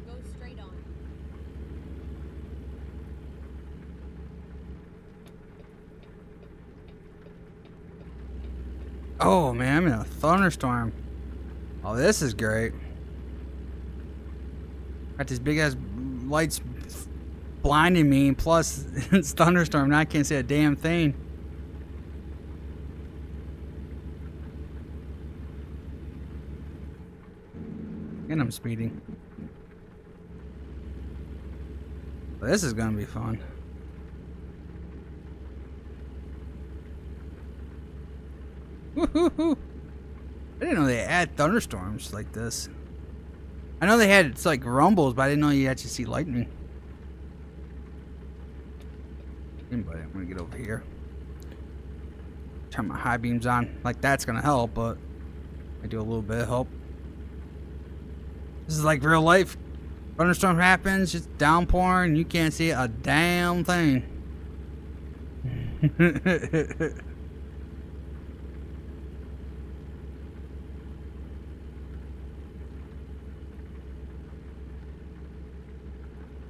Go straight on. Oh man, I'm in a thunderstorm. Oh, this is great. Got these big ass lights blinding me, plus it's thunderstorm. Now I can't see a damn thing. And I'm speeding. But this is gonna be fun. Woohoo! I didn't know they had thunderstorms like this. I know they had it's like rumbles, but I didn't know you actually see lightning. Anyway, I'm gonna get over here. Turn my high beams on. Like that's gonna help, but I do a little bit of help. This is like real life. Thunderstorm happens, just downpouring, you can't see a damn thing.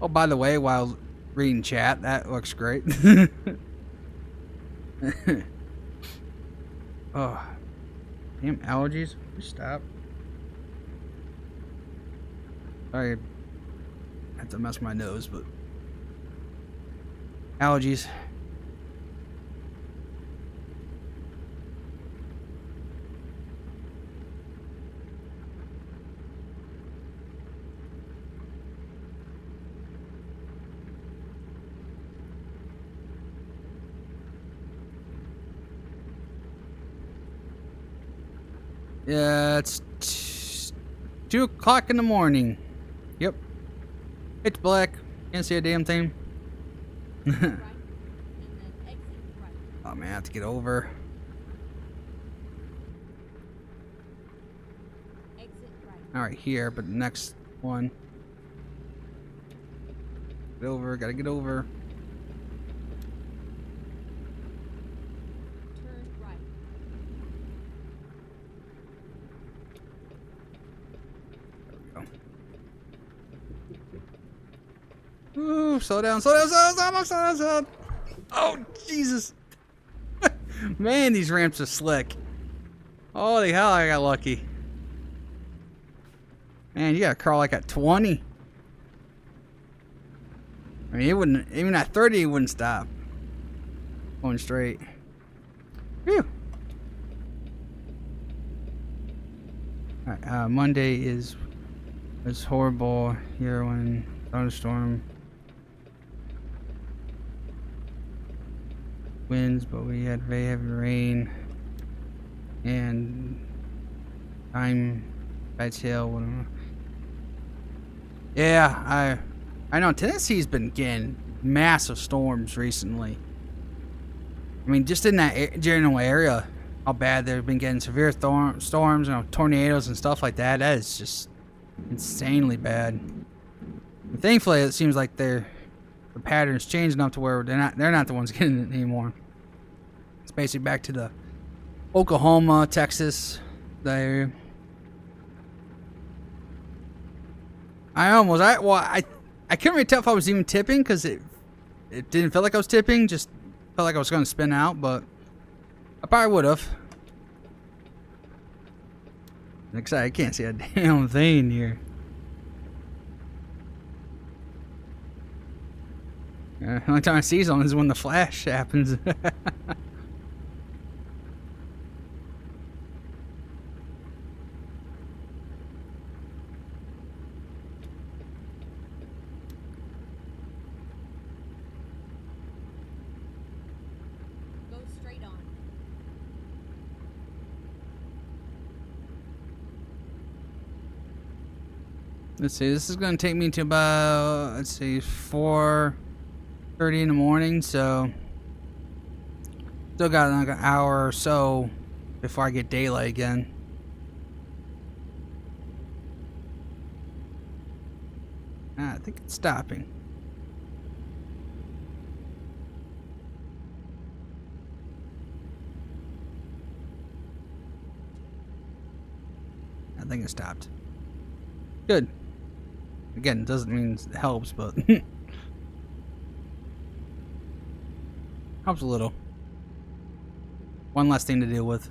Oh, by the way, while reading chat, that looks great. Oh, damn allergies. Stop. Sorry, I have to mess my nose, but allergies. Yeah, it's 2 o'clock in the morning. Yep. It's black. Can't see a damn thing. Right, and then exit right. Oh man, I have to get over. Exit right. Alright, here, but the next one. Get over, gotta get over. Turn right. Ooh, slow down, slow down, slow down, slow down, slow down. Oh, Jesus. Man, these ramps are slick. Holy hell, I got lucky. Man, you gotta crawl like at 20. I mean, it wouldn't, even at 30, it wouldn't stop. Going straight. Phew. Alright, Monday is horrible here when thunderstorm. Winds, but we had very heavy rain and time bad tail. Whatever. Yeah, I know Tennessee's been getting massive storms recently. I mean, just in that general area, how bad they've been getting severe storms, you know, tornadoes and stuff like that. That is just insanely bad. And thankfully, it seems like the pattern's changed enough to where they're not the ones getting it anymore. It's basically back to the Oklahoma, Texas, that area. I couldn't really tell if I was even tipping because it didn't feel like I was tipping. Just felt like I was going to spin out, but I probably would have. Like I said, I can't see a damn thing here. The only time I see something is when the flash happens. Go straight on. Let's see, this is going to take me to about, let's see, 4:30 in the morning, so still got like an hour or so before I get daylight again. I think it's stopping. I think it stopped. Good. Again, it doesn't mean it helps, but helps a little. One less thing to deal with.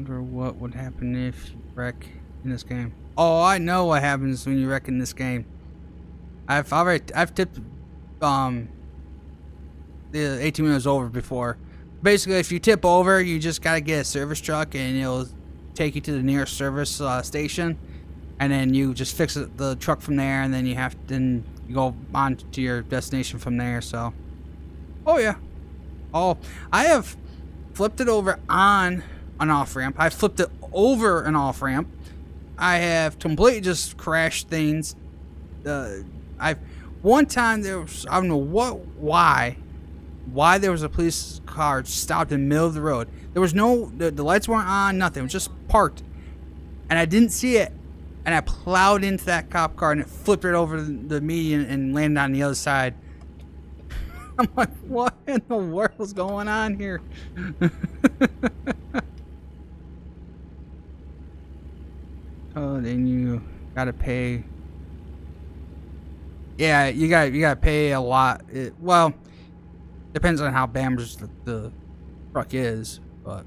Wonder what would happen if you wreck in this game. Oh, I know what happens when you wreck in this game. I've tipped the 18 wheelers over before. Basically, if you tip over, you just gotta get a service truck and it'll take you to the nearest service station, and then you just fix the truck from there, and then you go on to your destination from there. So, oh yeah, I have flipped it over on an off ramp. I flipped it over an off ramp. I have completely just crashed things. One time there was, I don't know why there was a police car stopped in the middle of the road. There was the lights weren't on, nothing. It was just parked, and I didn't see it, and I plowed into that cop car and it flipped right over the median and landed on the other side. I'm like, what in the world's going on here? Oh, then you gotta pay. Yeah, you gotta pay a lot. Well, depends on how bamboozled the truck is, but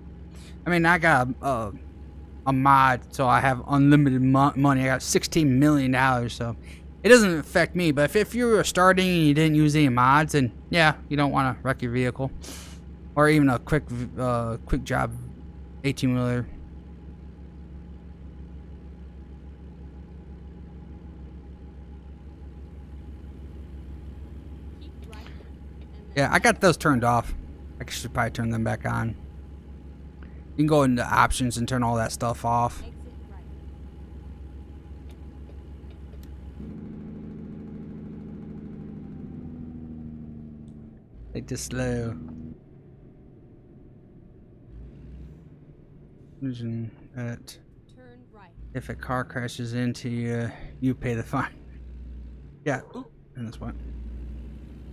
I mean, I got a mod, so I have unlimited money. I got $16 million, so it doesn't affect me. But if you were starting and you didn't use any mods, then yeah, you don't want to wreck your vehicle, or even a quick job 18-wheeler. Yeah, I got those turned off. I should probably turn them back on. You can go into options and turn all that stuff off. Exit right. Take this slow. Vision that Turn right. if a car crashes into you, you pay the fine. Yeah. Ooh, and this one.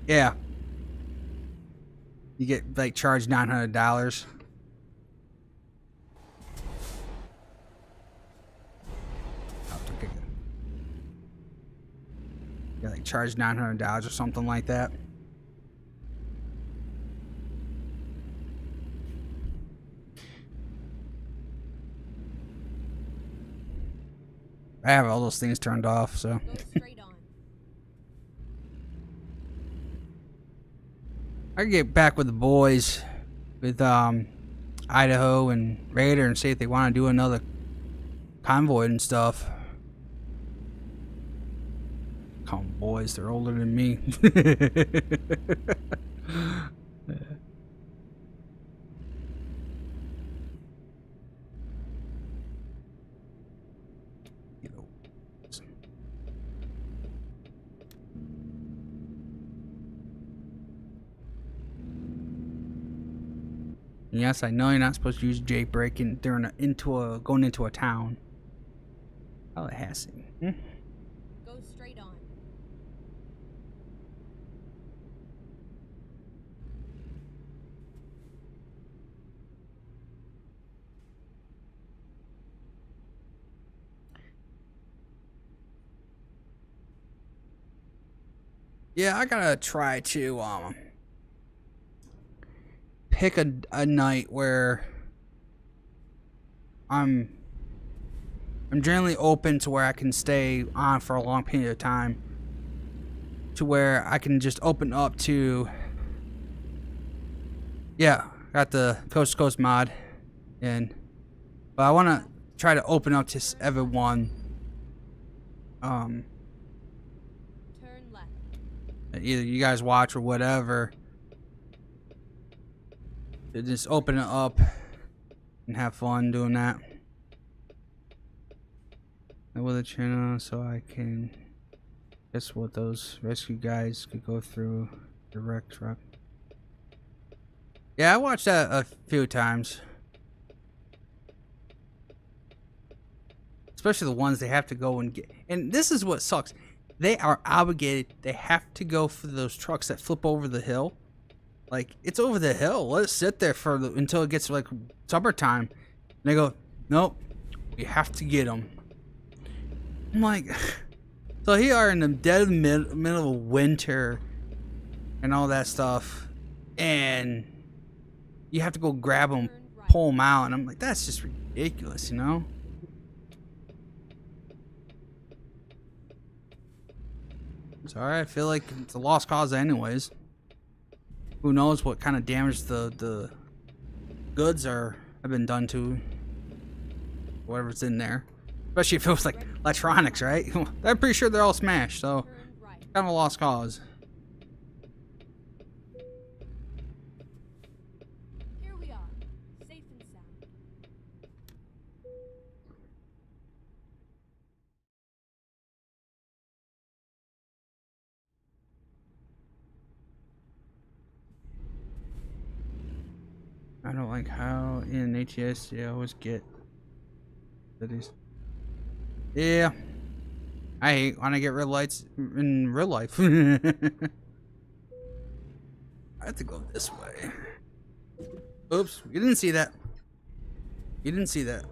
Yeah. You get like charged $900. Yeah, like charged $900 or something like that. I have all those things turned off, so. Go straight on. I can get back with the boys, with Idaho and Raider, and see if they want to do another convoy and stuff. Call them boys, they're older than me. Yes, I know you're not supposed to use jailbreaking during going into a town. Tallahassee. Go straight on. Yeah, I gotta try to pick a night where I'm generally open to where I can stay on for a long period of time, to where I can just open up to. Yeah, got the Coast to Coast mod in, but I want to try to open up to everyone. Turn left. Either you guys watch or whatever. Just open it up and have fun doing that. With a channel so I can guess what those rescue guys could go through the wreck truck. Yeah, I watched that a few times. Especially the ones they have to go and get. And this is what sucks. They are obligated. They have to go for those trucks that flip over the hill. Like, it's over the hill. Let it sit there until it gets like summertime. And they go, nope, we have to get them. I'm like, so here are in the dead of the middle of winter and all that stuff, and you have to go grab them, Turn right. pull them out, and I'm like, that's just ridiculous, you know? Sorry, I feel like it's a lost cause anyways. Who knows what kind of damage the goods have been done to whatever's in there. Especially if it was like electronics, right? I'm pretty sure they're all smashed, so Turn right. kind of a lost cause. Here we are, safe and sound. I don't like how in ATS you always get cities. Yeah. I hate when I get red lights in real life. I have to go this way. Oops, you didn't see that. You didn't see that.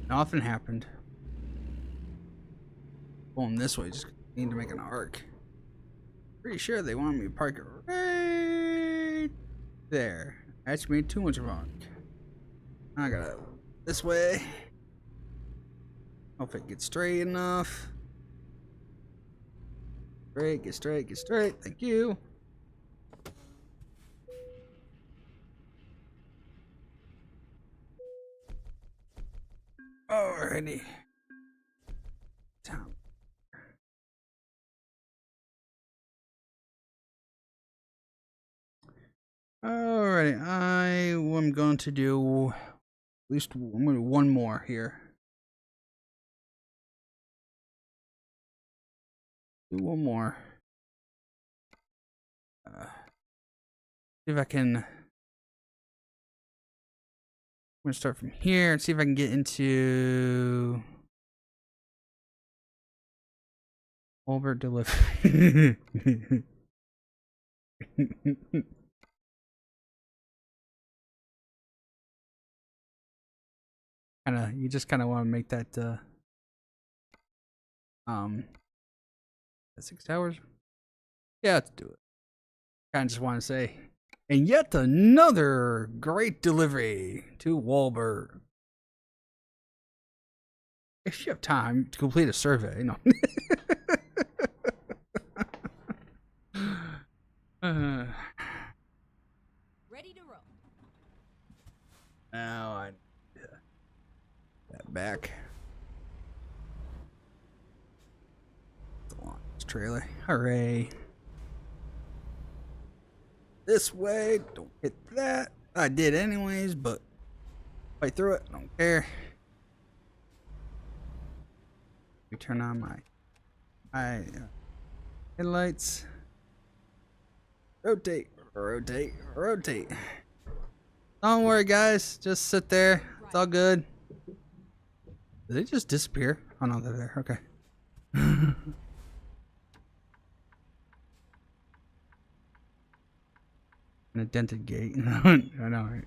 Nothing happened. Going this way, just need to make an arc. Pretty sure they wanted me to park it right there. I actually made too much of an arc. I gotta this way. Hope it gets straight enough. Straight, get straight, get straight. Thank you. Alrighty. Town. Alrighty, I am going to do at least one more here. Do one more. See if I can. I'm gonna start from here and see if I can get into Albert delivery. You just kind of want to make that 6 hours. Yeah, let's do it. Kind of just want to say, and yet another great delivery to Wahlberg. If you have time to complete a survey, you know. Ready to roll. Now I need that back. The launch trailer. Hooray. This way. Don't hit that. I did anyways, but fight through it. Don't care. We turn on my headlights. Rotate, rotate, rotate. Don't worry, guys. Just sit there. It's all good. Did they just disappear? Oh no, they're there. Okay. And a dented gate. I know, right?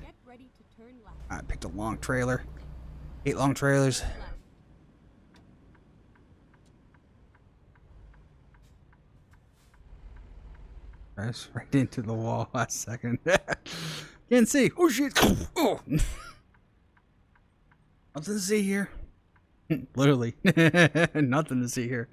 Get ready to turn left. I picked a long trailer. 8 long trailers. Left. Press right into the wall last second. Can't see. Oh shit. Oh. Nothing to see here. Literally. Nothing to see here.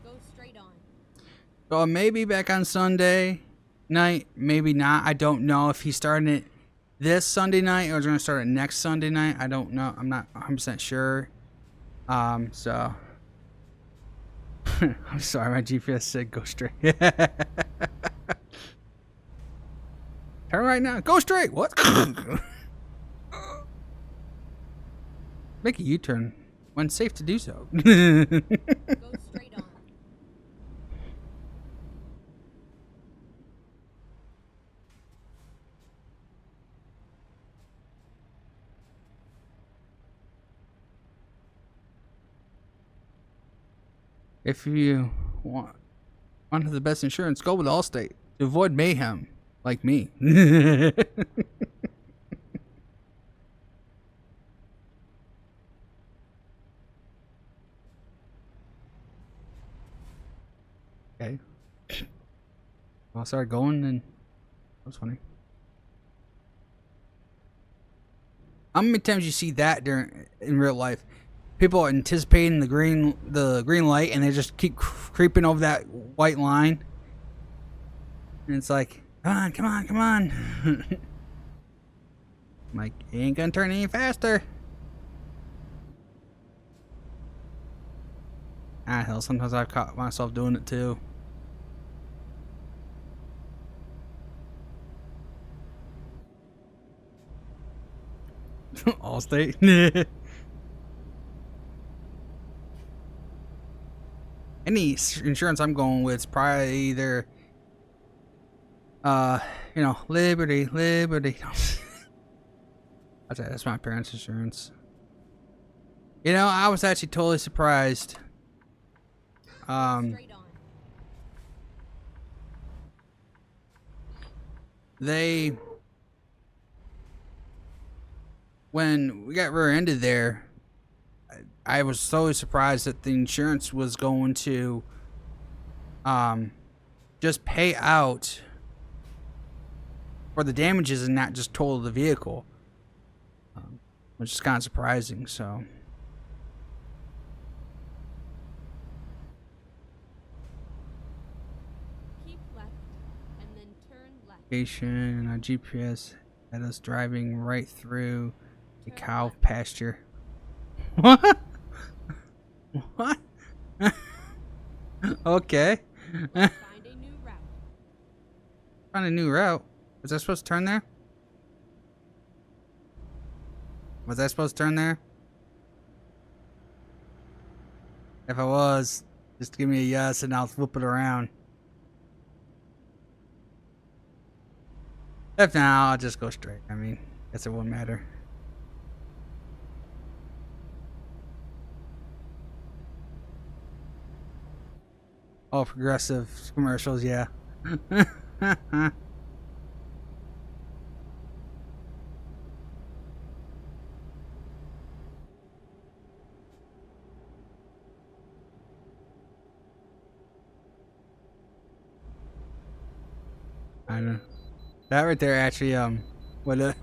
Go straight on. So maybe back on Sunday night, maybe not. I don't know if he's starting it this Sunday night or is going to start it next Sunday night. I don't know. I'm not 100% sure. So I'm sorry, my GPS said go straight. Turn right now. Go straight. What? Make a U-turn when safe to do so. Go straight on. If you want the best insurance, go with Allstate to avoid mayhem, like me. Okay. I'll start going, and that was funny. How many times you see that in real life? People are anticipating the green light, and they just keep creeping over that white line, and it's like, come on. I'm like, you ain't gonna turn any faster. Ah, hell, sometimes I've caught myself doing it too. Allstate. Any insurance I'm going with is probably either, Liberty. That's my parents' insurance. You know, I was actually totally surprised. Straight on. When we got rear-ended there, I was totally surprised that the insurance was going to just pay out for the damages and not just total the vehicle, which is kind of surprising. So Keep left and then turn left. and our GPS had us driving right through a Turn cow left. pasture. What? What? Okay. Let's find a new route. Find a new route. Was I supposed to turn there? Was I supposed to turn there? If I was, just give me a yes and I'll flip it around. If not, I'll just go straight. I mean, guess it won't matter. Oh, progressive commercials, yeah. I know. That right there actually, what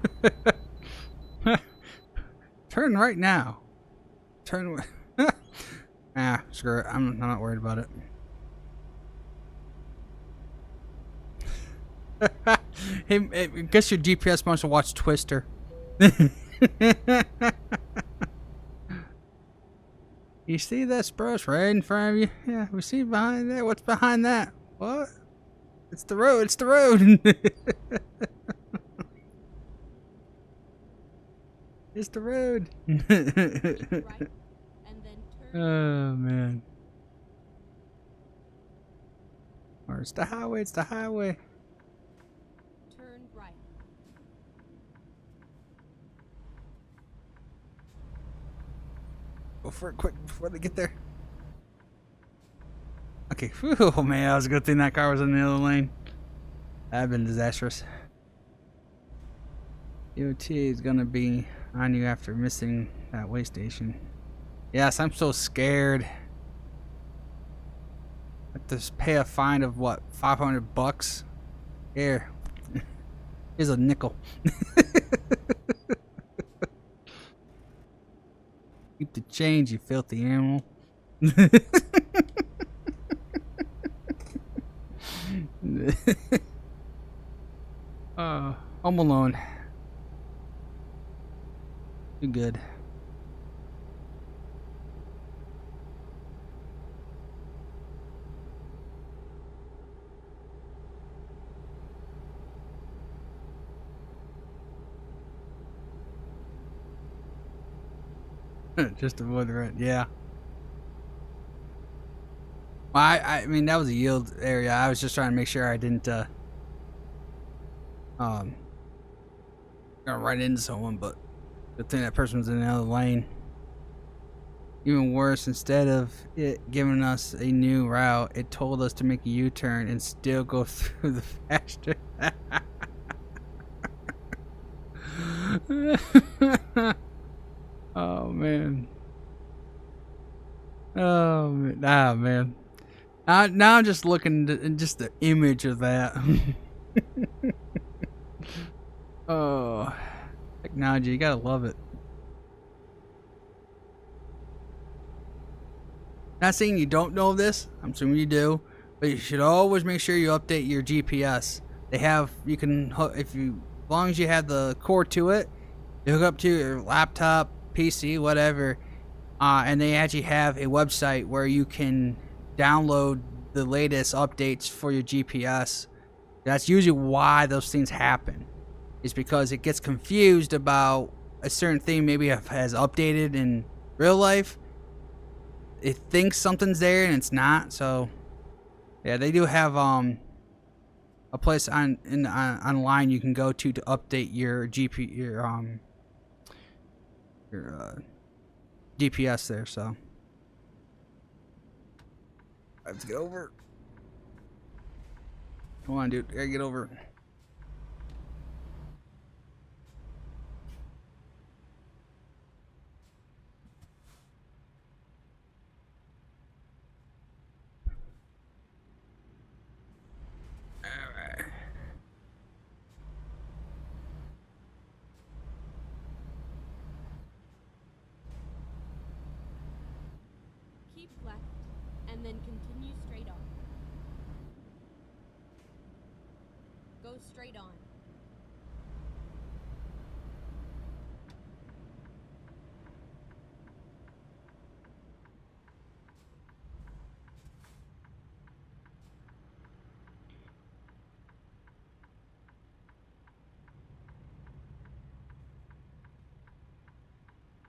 turn right now. Turn. Screw it. I'm not worried about it. Hey, I guess your GPS wants to watch Twister. You see that spruce right in front of you? Yeah, we see behind that. What's behind that? What? It's the road. It's the road. It's the road. Keep right and then turn. Oh man. Or it's the highway. It's the highway. Turn right. Go for it quick before they get there. Okay. Oh man, that was a good thing that car was in the other lane. That'd been disastrous. DOT is gonna be on you after missing that way station. Yes, I'm so scared. Have to pay a fine of what, $500? Here. Here's a nickel. Keep the change, you filthy animal. Home Alone. Too good. Just avoid the red. Yeah. Well, I mean, that was a yield area. I was just trying to make sure I didn't gonna run into someone, but good thing that person was in the other lane. even worse, instead of it giving us a new route, it told us to make a U-turn and still go through the faster. Oh man. Oh man. Ah man. Now I'm just looking at just the image of that. Oh, technology, you gotta love it. Not saying you don't know this, I'm assuming you do, but you should always make sure you update your GPS. They have, you can, if you, as long as you have the cord to it, you hook up to your laptop, PC, whatever, and they actually have a website where you can download the latest updates for your GPS. That's usually why those things happen, is because it gets confused about a certain thing maybe has updated in real life. It thinks something's there and it's not. So yeah, they do have a place online you can go to update your GPS there. So I have to get over. Come on, dude, I gotta get over. Keep left, and then continue straight on. Go straight on.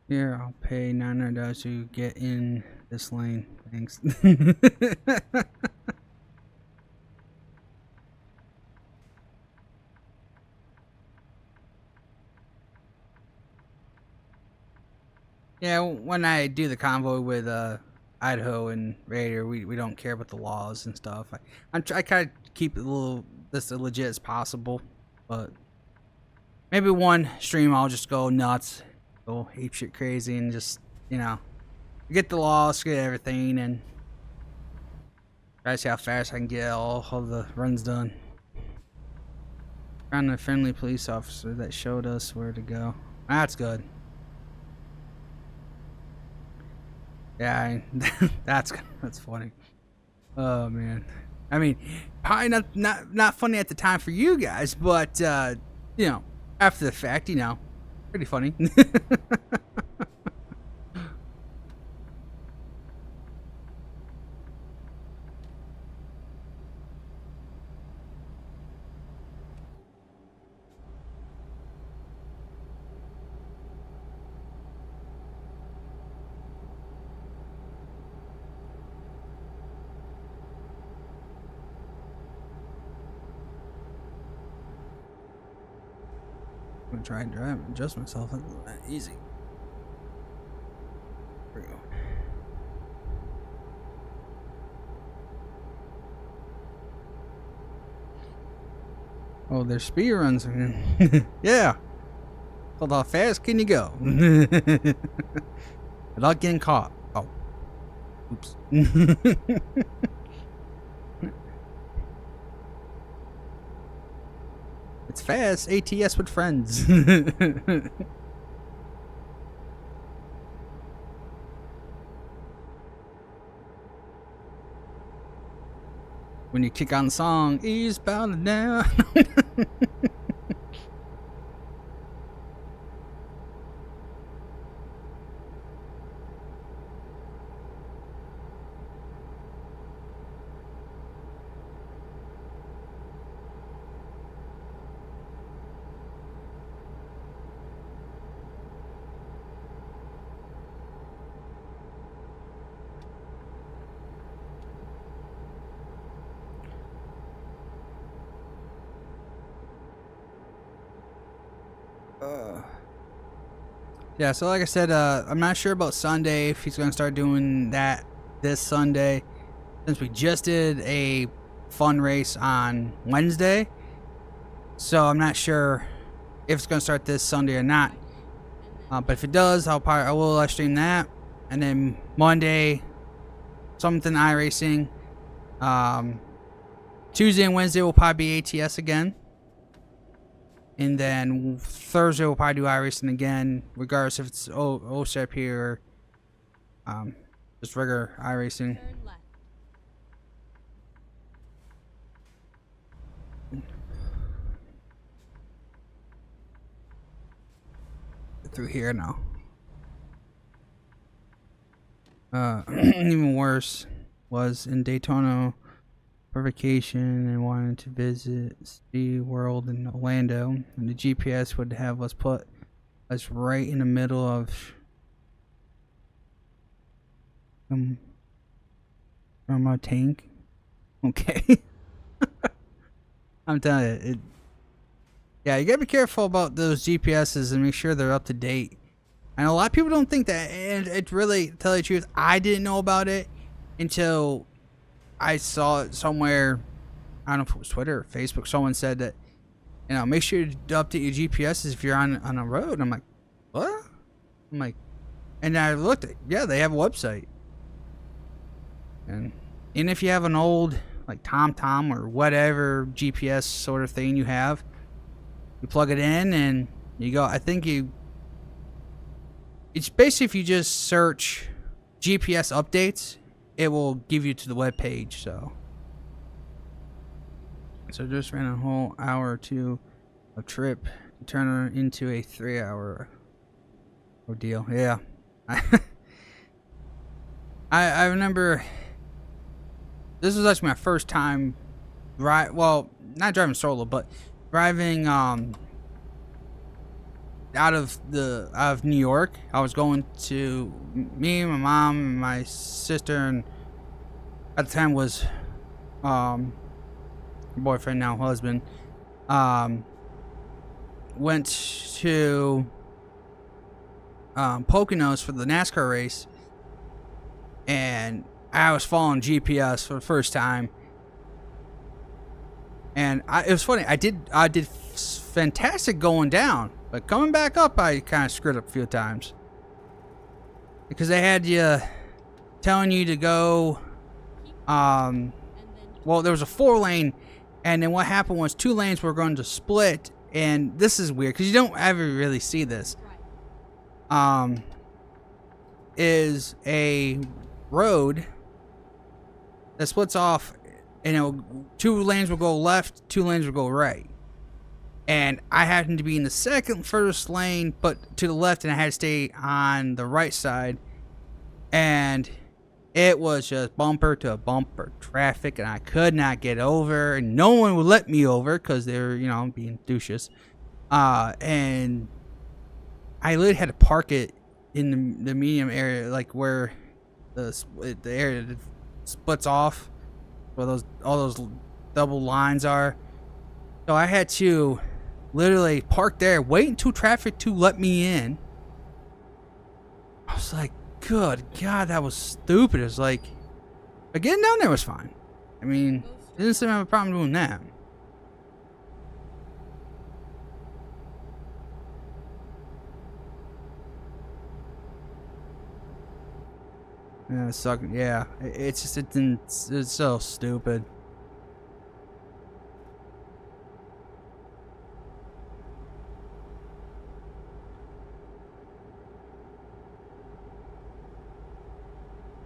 Here, I'll pay $900 to get in this lane. Thanks. Yeah, when I do the convoy with Idaho and Raider, we don't care about the laws and stuff. I kind of keep it a little as legit as possible, but maybe one stream I'll just go nuts, go ape shit crazy, and just, you know, get the laws, get everything, and try to see how fast I can get all of the runs done. Found a friendly police officer that showed us where to go. That's good. Yeah, that's funny. Oh man, I mean, probably not funny at the time for you guys, but you know, after the fact, you know, pretty funny. I'm gonna try and drive and adjust myself. That's not that easy. There we go. Oh, there's speed runs again. Yeah. Well, how fast can you go? Without getting caught. Oh. Oops. It's fast. ATS with friends. When you kick on the song, eastbound and down. Yeah, so like I said, I'm not sure about Sunday, if he's going to start doing that this Sunday, since we just did a fun race on Wednesday. So I'm not sure if it's going to start this Sunday or not. But if it does, I will live stream that. And then Monday, something iRacing. Tuesday and Wednesday will probably be ATS again. And then Thursday we'll probably do iRacing again, regardless if it's OSHEP here or just regular iRacing. Turn left. Through here now. Even worse was in Daytona for vacation and wanted to visit Sea World in Orlando, and the GPS would have us put us right in the middle of from a tank. Okay. I'm telling you, yeah, you gotta be careful about those GPSs and make sure they're up to date. And a lot of people don't think that, and it really, to tell you the truth, I didn't know about it until I saw it somewhere. I don't know if it was Twitter or Facebook. Someone said that, you know, make sure to update your GPSs if you're on a road. I'm like, what? I'm like, and I looked at, yeah, they have a website. And if you have an old like TomTom or whatever GPS sort of thing you have, you plug it in and you go. I think it's basically if you just search GPS updates, it will give you to the web page. So just ran a whole hour or two of trip to turn it into a 3-hour ordeal. Yeah. I remember this was actually my first time well, not driving solo, but driving out of New York. I was going to me, my mom, and my sister, and at the time was boyfriend, now husband, went to Poconos for the NASCAR race, and I was following GPS for the first time. And it was funny. I did fantastic going down, but coming back up, I kind of screwed up a few times because they had you telling you to go. Well, there was a 4-lane, and then what happened was 2 lanes were going to split, and this is weird because you don't ever really see this. Is a road that splits off. And 2 lanes will go left, 2 lanes will go right. And I happened to be in the first lane, but to the left, and I had to stay on the right side. And it was just bumper to bumper traffic, and I could not get over. And no one would let me over because they were, you know, being douches. And I literally had to park it in the medium area, like where the area that splits off. Where all those double lines are. So I had to literally park there, wait until traffic to let me in. I was like, good God, that was stupid. It was like, but getting down there was fine. I mean, didn't seem to have a problem doing that. Yeah, yeah, it's just it's so stupid.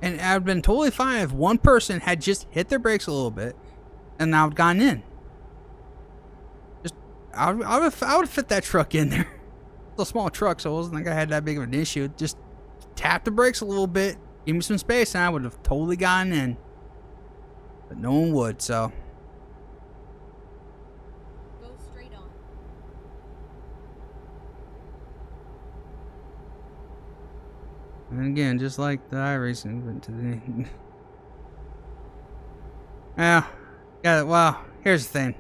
And I've been totally fine if one person had just hit their brakes a little bit, and I would gone in. Just I would fit that truck in there. It's a small truck, so it wasn't like I had that big of an issue. Just tap the brakes a little bit. Give me some space, and I would have totally gotten in. But no one would, so. Go straight on. And again, just like the iRacing event today. Yeah, well, here's the thing.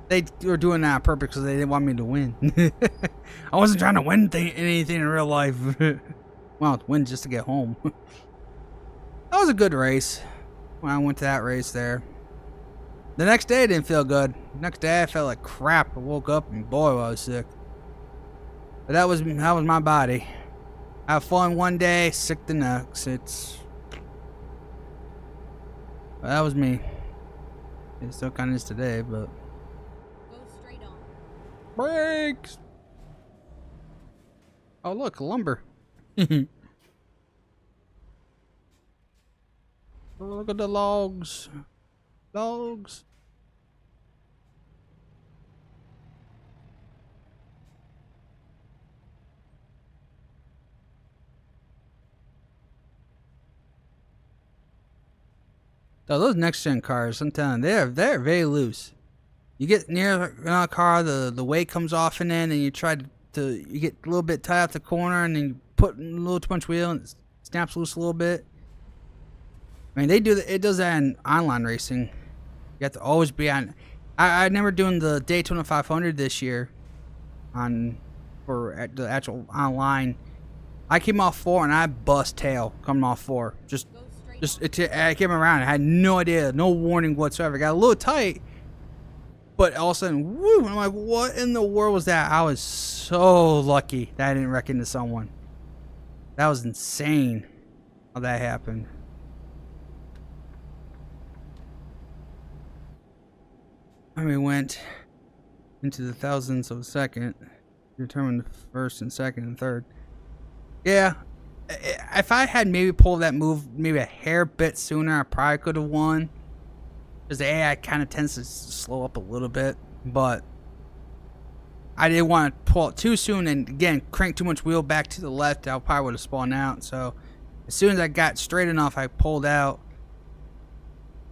They were doing that on purpose because they didn't want me to win. I wasn't trying to win anything in real life. Well, win just to get home. That was a good race. When I went to that race there. The next day I didn't feel good. The next day I felt like crap. I woke up and boy, I was sick. But that was my body. Have fun one day, sick the next. That was me. It still kind of is today, but. Go straight on. Brakes! Oh look, lumber. Oh, look at the logs. Logs. So those next gen cars, I'm telling you, they're very loose. You get near a car, the weight comes off in it, and you try to you get a little bit tight off the corner, and then you put a little too much wheel, and it snaps loose a little bit. I mean, it does that in online racing. You have to always be on. I never doing the Daytona 500 this year, for the actual online. I came off 4 and I bust tail coming off 4. I came around. I had no idea, no warning whatsoever. Got a little tight, but all of a sudden, woo! I'm like, what in the world was that? I was so lucky that I didn't wreck into someone. That was insane how that happened. And we went into the thousandths of a second to determine the first and second and third. Yeah, if I had maybe pulled that move maybe a hair bit sooner, I probably could have won. Because the AI kind of tends to slow up a little bit, but I didn't want to pull it too soon and again crank too much wheel back to the left. I probably would have spawned out. So as soon as I got straight enough, I pulled out,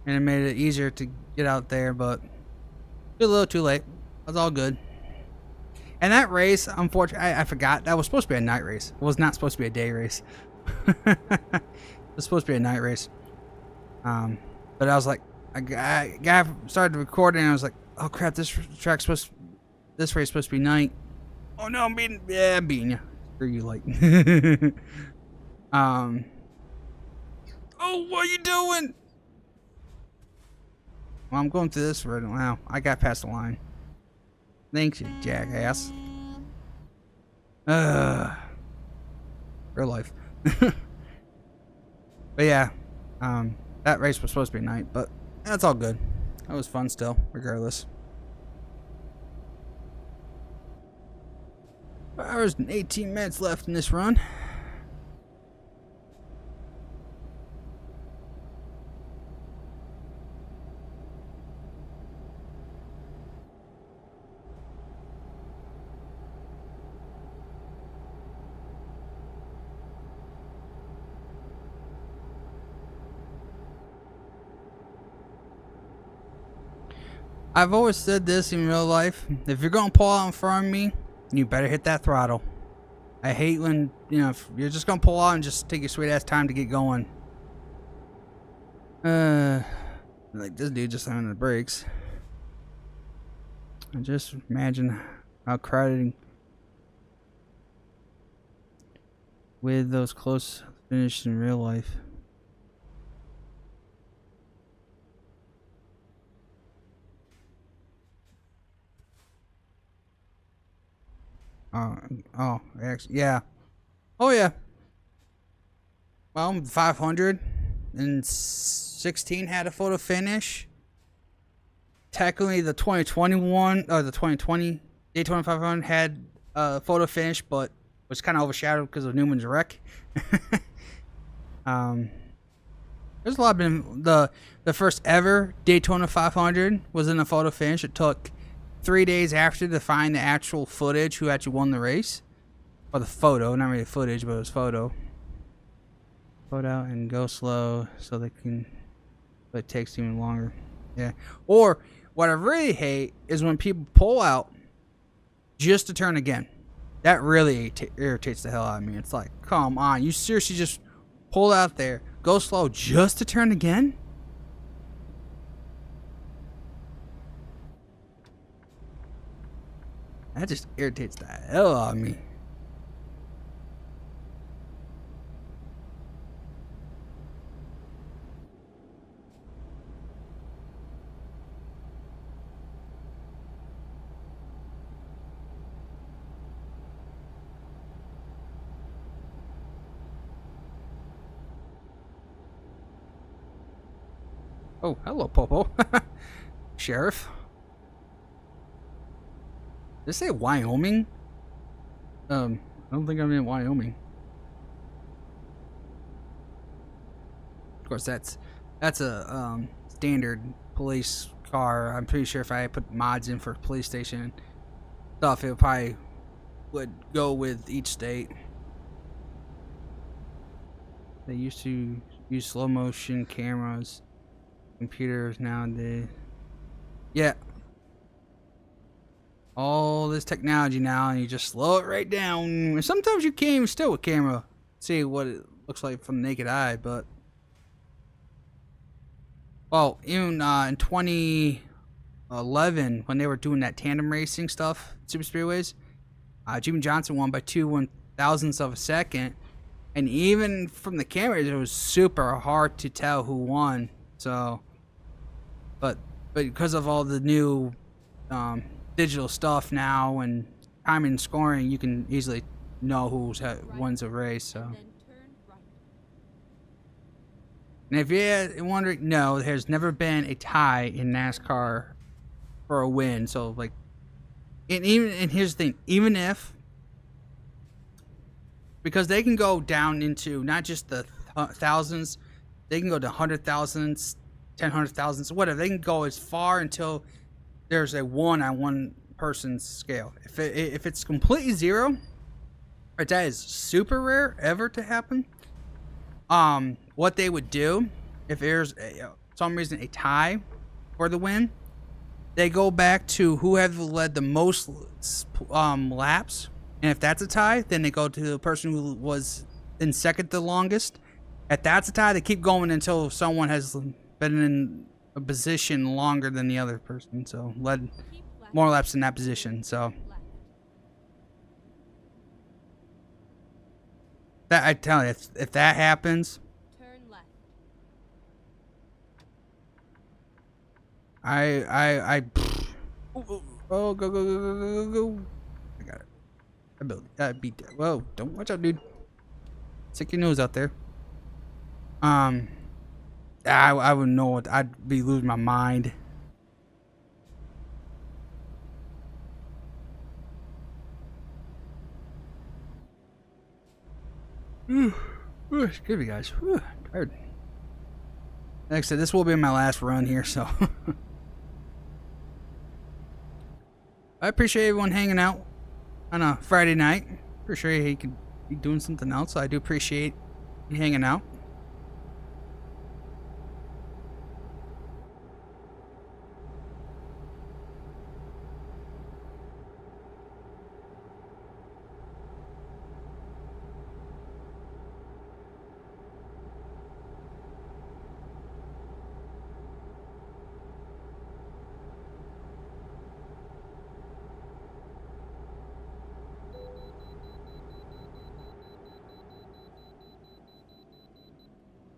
and it made it easier to get out there, but a little too late. That's all good. And that race, unfortunately, I forgot. That was supposed to be a night race. It was not supposed to be a day race. It was supposed to be a night race. But I was like, I started recording, and I was like, oh crap, this race is supposed to be night. Oh no, I'm beating you. Screw you, light. Oh, what are you doing? Well, I'm going through this right now. I got past the line. Thanks, you jackass. Real life. But yeah, that race was supposed to be night, but that's all good. That was fun still, regardless. 5 hours and 18 minutes left in this run. I've always said this in real life. If you're going to pull out in front of me, you better hit that throttle. I hate when, if you're just going to pull out and just take your sweet ass time to get going. Like this dude just on the brakes. I just imagine how crowded with those close finishes in real life. Actually, yeah. Oh, yeah. Well, 516 had a photo finish. Technically, the 2021 or the 2020 Daytona 500 had a photo finish, but was kind of overshadowed because of Newman's wreck. There's a lot of the first ever Daytona 500 was in a photo finish. It took 3 days after to find the actual footage who actually won the race. Or the photo, not really footage, but it was photo. Photo and go slow so they can, but it takes even longer. Yeah. Or what I really hate is when people pull out just to turn again. That really irritates the hell out of me. It's like, come on, you seriously just pull out there, go slow just to turn again? That just irritates the hell out of me. Oh, hello, Popo. Sheriff. Did it say Wyoming? I don't think I'm in Wyoming. Of course, that's a standard police car. I'm pretty sure if I put mods in for police station stuff, it probably would go with each state. They used to use slow motion cameras, computers nowadays. Yeah. All this technology now, and you just slow it right down. And sometimes you can't even still with camera see what it looks like from the naked eye, but well, even in 2011 when they were doing that tandem racing stuff, super speedways, Jimmy Johnson won by 2/1000ths of a second, and even from the cameras, it was super hard to tell who won. So, but because of all the new digital stuff now and timing and scoring, you can easily know who's wins a race. So, Then turn right. and if you're wondering, no, there's never been a tie in NASCAR for a win. So like, and here's the thing, even if, because they can go down into not just the thousands, they can go to 100,000s, 10,000s, whatever. They can go as far until there's a 1 on 1 person's scale. If it's completely zero, right, that is super rare ever to happen. What they would do if there's some reason a tie for the win, they go back to who have led the most laps, and if that's a tie, then they go to the person who was in second the longest. If that's a tie, they keep going until someone has been in a position longer than the other person, so led Keep left. more laps in that position. So Left. that, I tell you, if that happens, Turn left. oh, go. I got it. I beat that. Whoa, don't watch out, dude. Stick your nose out there. I wouldn't know what, I'd be losing my mind. Excuse me, guys. Whew, tired. Like I said, this will be my last run here, so I appreciate everyone hanging out on a Friday night. Appreciate he could be doing something else. So I do appreciate you hanging out.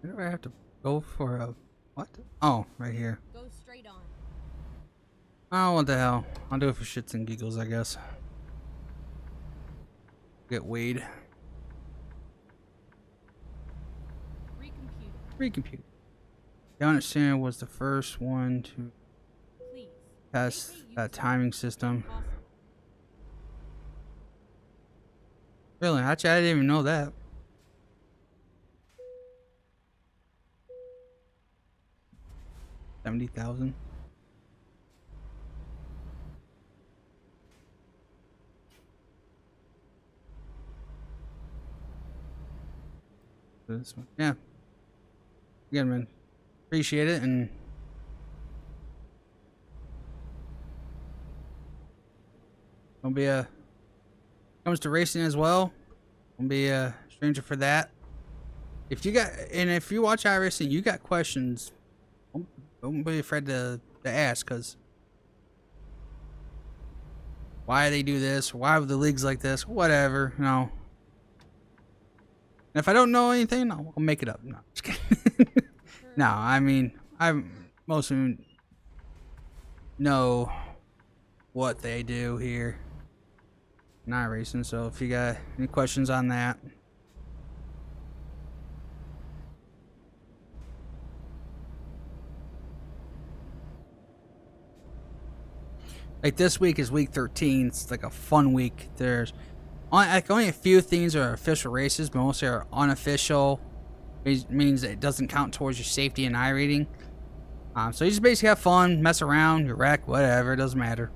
Where do I have to go for a what? Oh, right here. Go straight on. Oh, what the hell? I'll do it for shits and giggles, I guess. Get weighed. Recompute. The understand was the first one to Please. test Indicate that use of timing system. possible. Really? Actually, I didn't even know that. $70,000. This one, yeah. Again, man, appreciate it, and don't be a comes to racing as well. Don't be a stranger for that. If you got, and if you watch iRacing, you got questions, don't be afraid to ask, because why they do this, why the league's like this, whatever, you know. And if I don't know anything, I'll make it up. No, just kidding. No, I mean, I mostly know what they do here in iRacing, so if you got any questions on that. Like this week is week 13. It's like a fun week. There's only a few things are official races, but most are unofficial. It means it doesn't count towards your safety and iRating. So you just basically have fun, mess around, you wreck, whatever. It doesn't matter.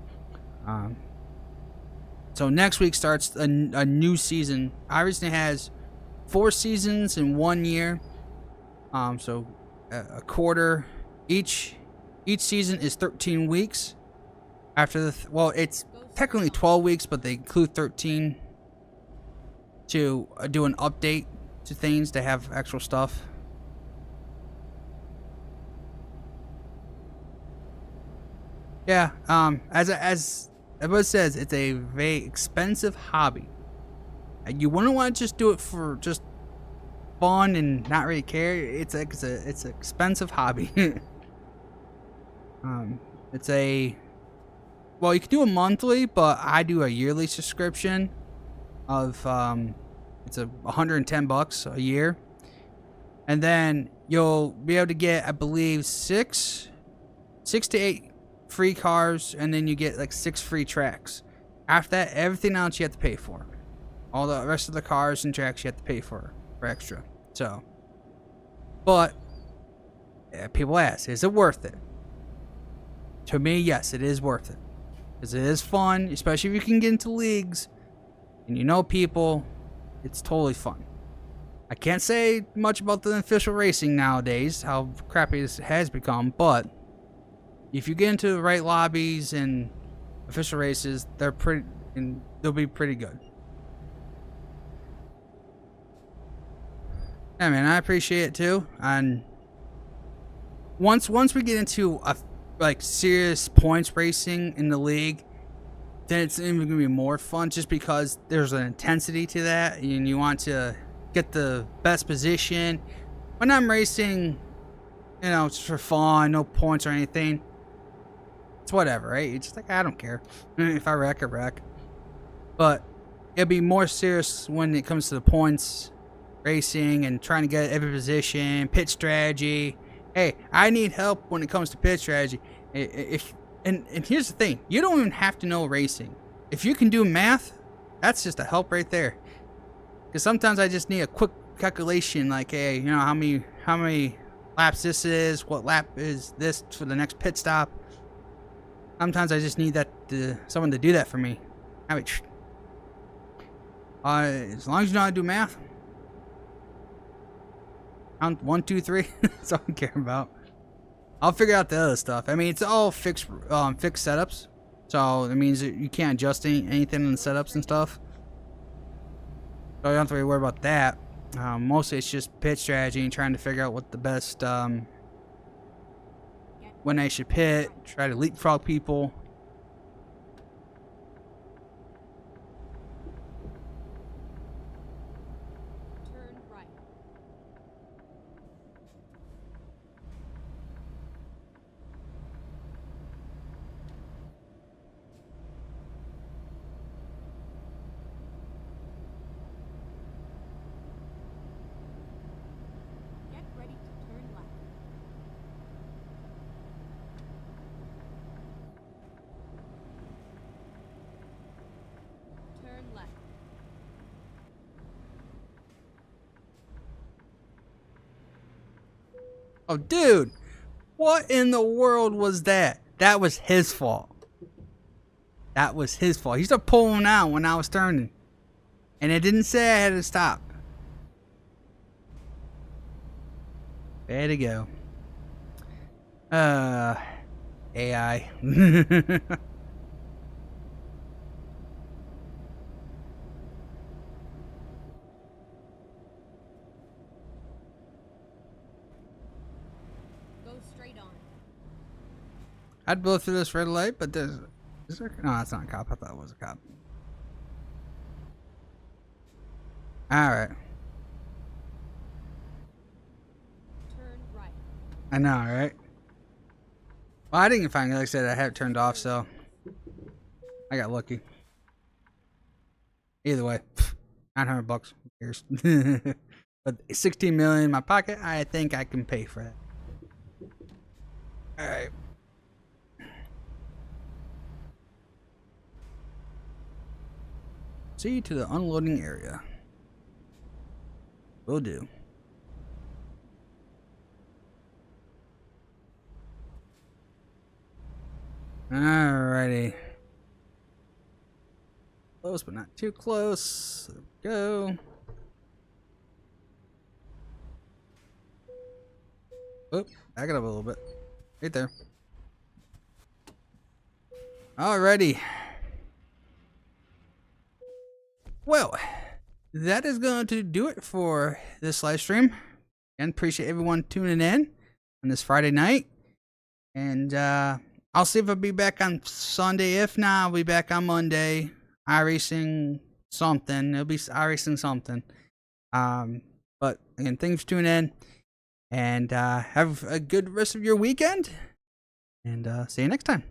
So next week starts a new season. iRacing has 4 seasons in 1 year. So a quarter each. Each season is 13 weeks. After the well, it's technically 12 weeks, but they include 13 to do an update to things to have actual stuff. Yeah, as everybody says, it's a very expensive hobby. You wouldn't want to just do it for just fun and not really care. It's an expensive hobby. It's a well, you can do a monthly, but I do a yearly subscription of it's $110 a year, and then you'll be able to get, I believe, 6 to 8 free cars, and then you get like 6 free tracks. After that, everything else you have to pay for. All the rest of the cars and tracks you have to pay for extra. So, but yeah, people ask, is it worth it? To me, yes, it is worth it. Because it is fun, especially if you can get into leagues and you know people. It's totally fun. I can't say much about the official racing nowadays, how crappy this has become, but if you get into the right lobbies and official races, they'll be pretty good. Yeah, man, I appreciate it too. And once we get into a like serious points racing in the league, then it's even gonna be more fun, just because there's an intensity to that and you want to get the best position. When I'm racing, you know, it's for fun, no points or anything, it's whatever, right? It's just like, I don't care. If I wreck, I wreck. But it'll be more serious when it comes to the points racing and trying to get every position, pit strategy. Hey, I need help when it comes to pit strategy. And here's the thing, you don't even have to know racing. If you can do math, that's just a help right there. Because sometimes I just need a quick calculation, like, hey, you know, how many laps this is, what lap is this for the next pit stop. Sometimes I just need someone to do that for me. I mean, as long as you know how to do math. Count 1, 2, 3. That's all I care about. I'll figure out the other stuff. I mean, it's all fixed setups, so it means that you can't adjust anything in the setups and stuff. So you don't have to really worry about that. Mostly it's just pit strategy and trying to figure out what the best when I should pit, try to leapfrog people. Turn right. Get ready to turn left. Turn left. Oh, dude, what in the world was that? That was his fault. That was his fault. He started pulling out when I was turning, and it didn't say I had to stop. There to go. AI. Go straight on. I'd blow through this red light, but there's Is there? No, that's not a cop. I thought it was a cop. Alright. Turn right. I know, right? Well, I didn't find it. Like I said, I had it turned off, so I got lucky. Either way, $900. Who cares? But 16 million in my pocket, I think I can pay for that. All right. See to the unloading area. Will do. Alrighty. Close, but not too close. There we go. Oh, back it up a little bit. Right there. Alrighty. Well, that is going to do it for this live stream. And appreciate everyone tuning in on this Friday night. And I'll see if I'll be back on Sunday. If not, I'll be back on Monday. iRacing something. It'll be iRacing something. But again, thanks for tuning in. And have a good rest of your weekend. And see you next time.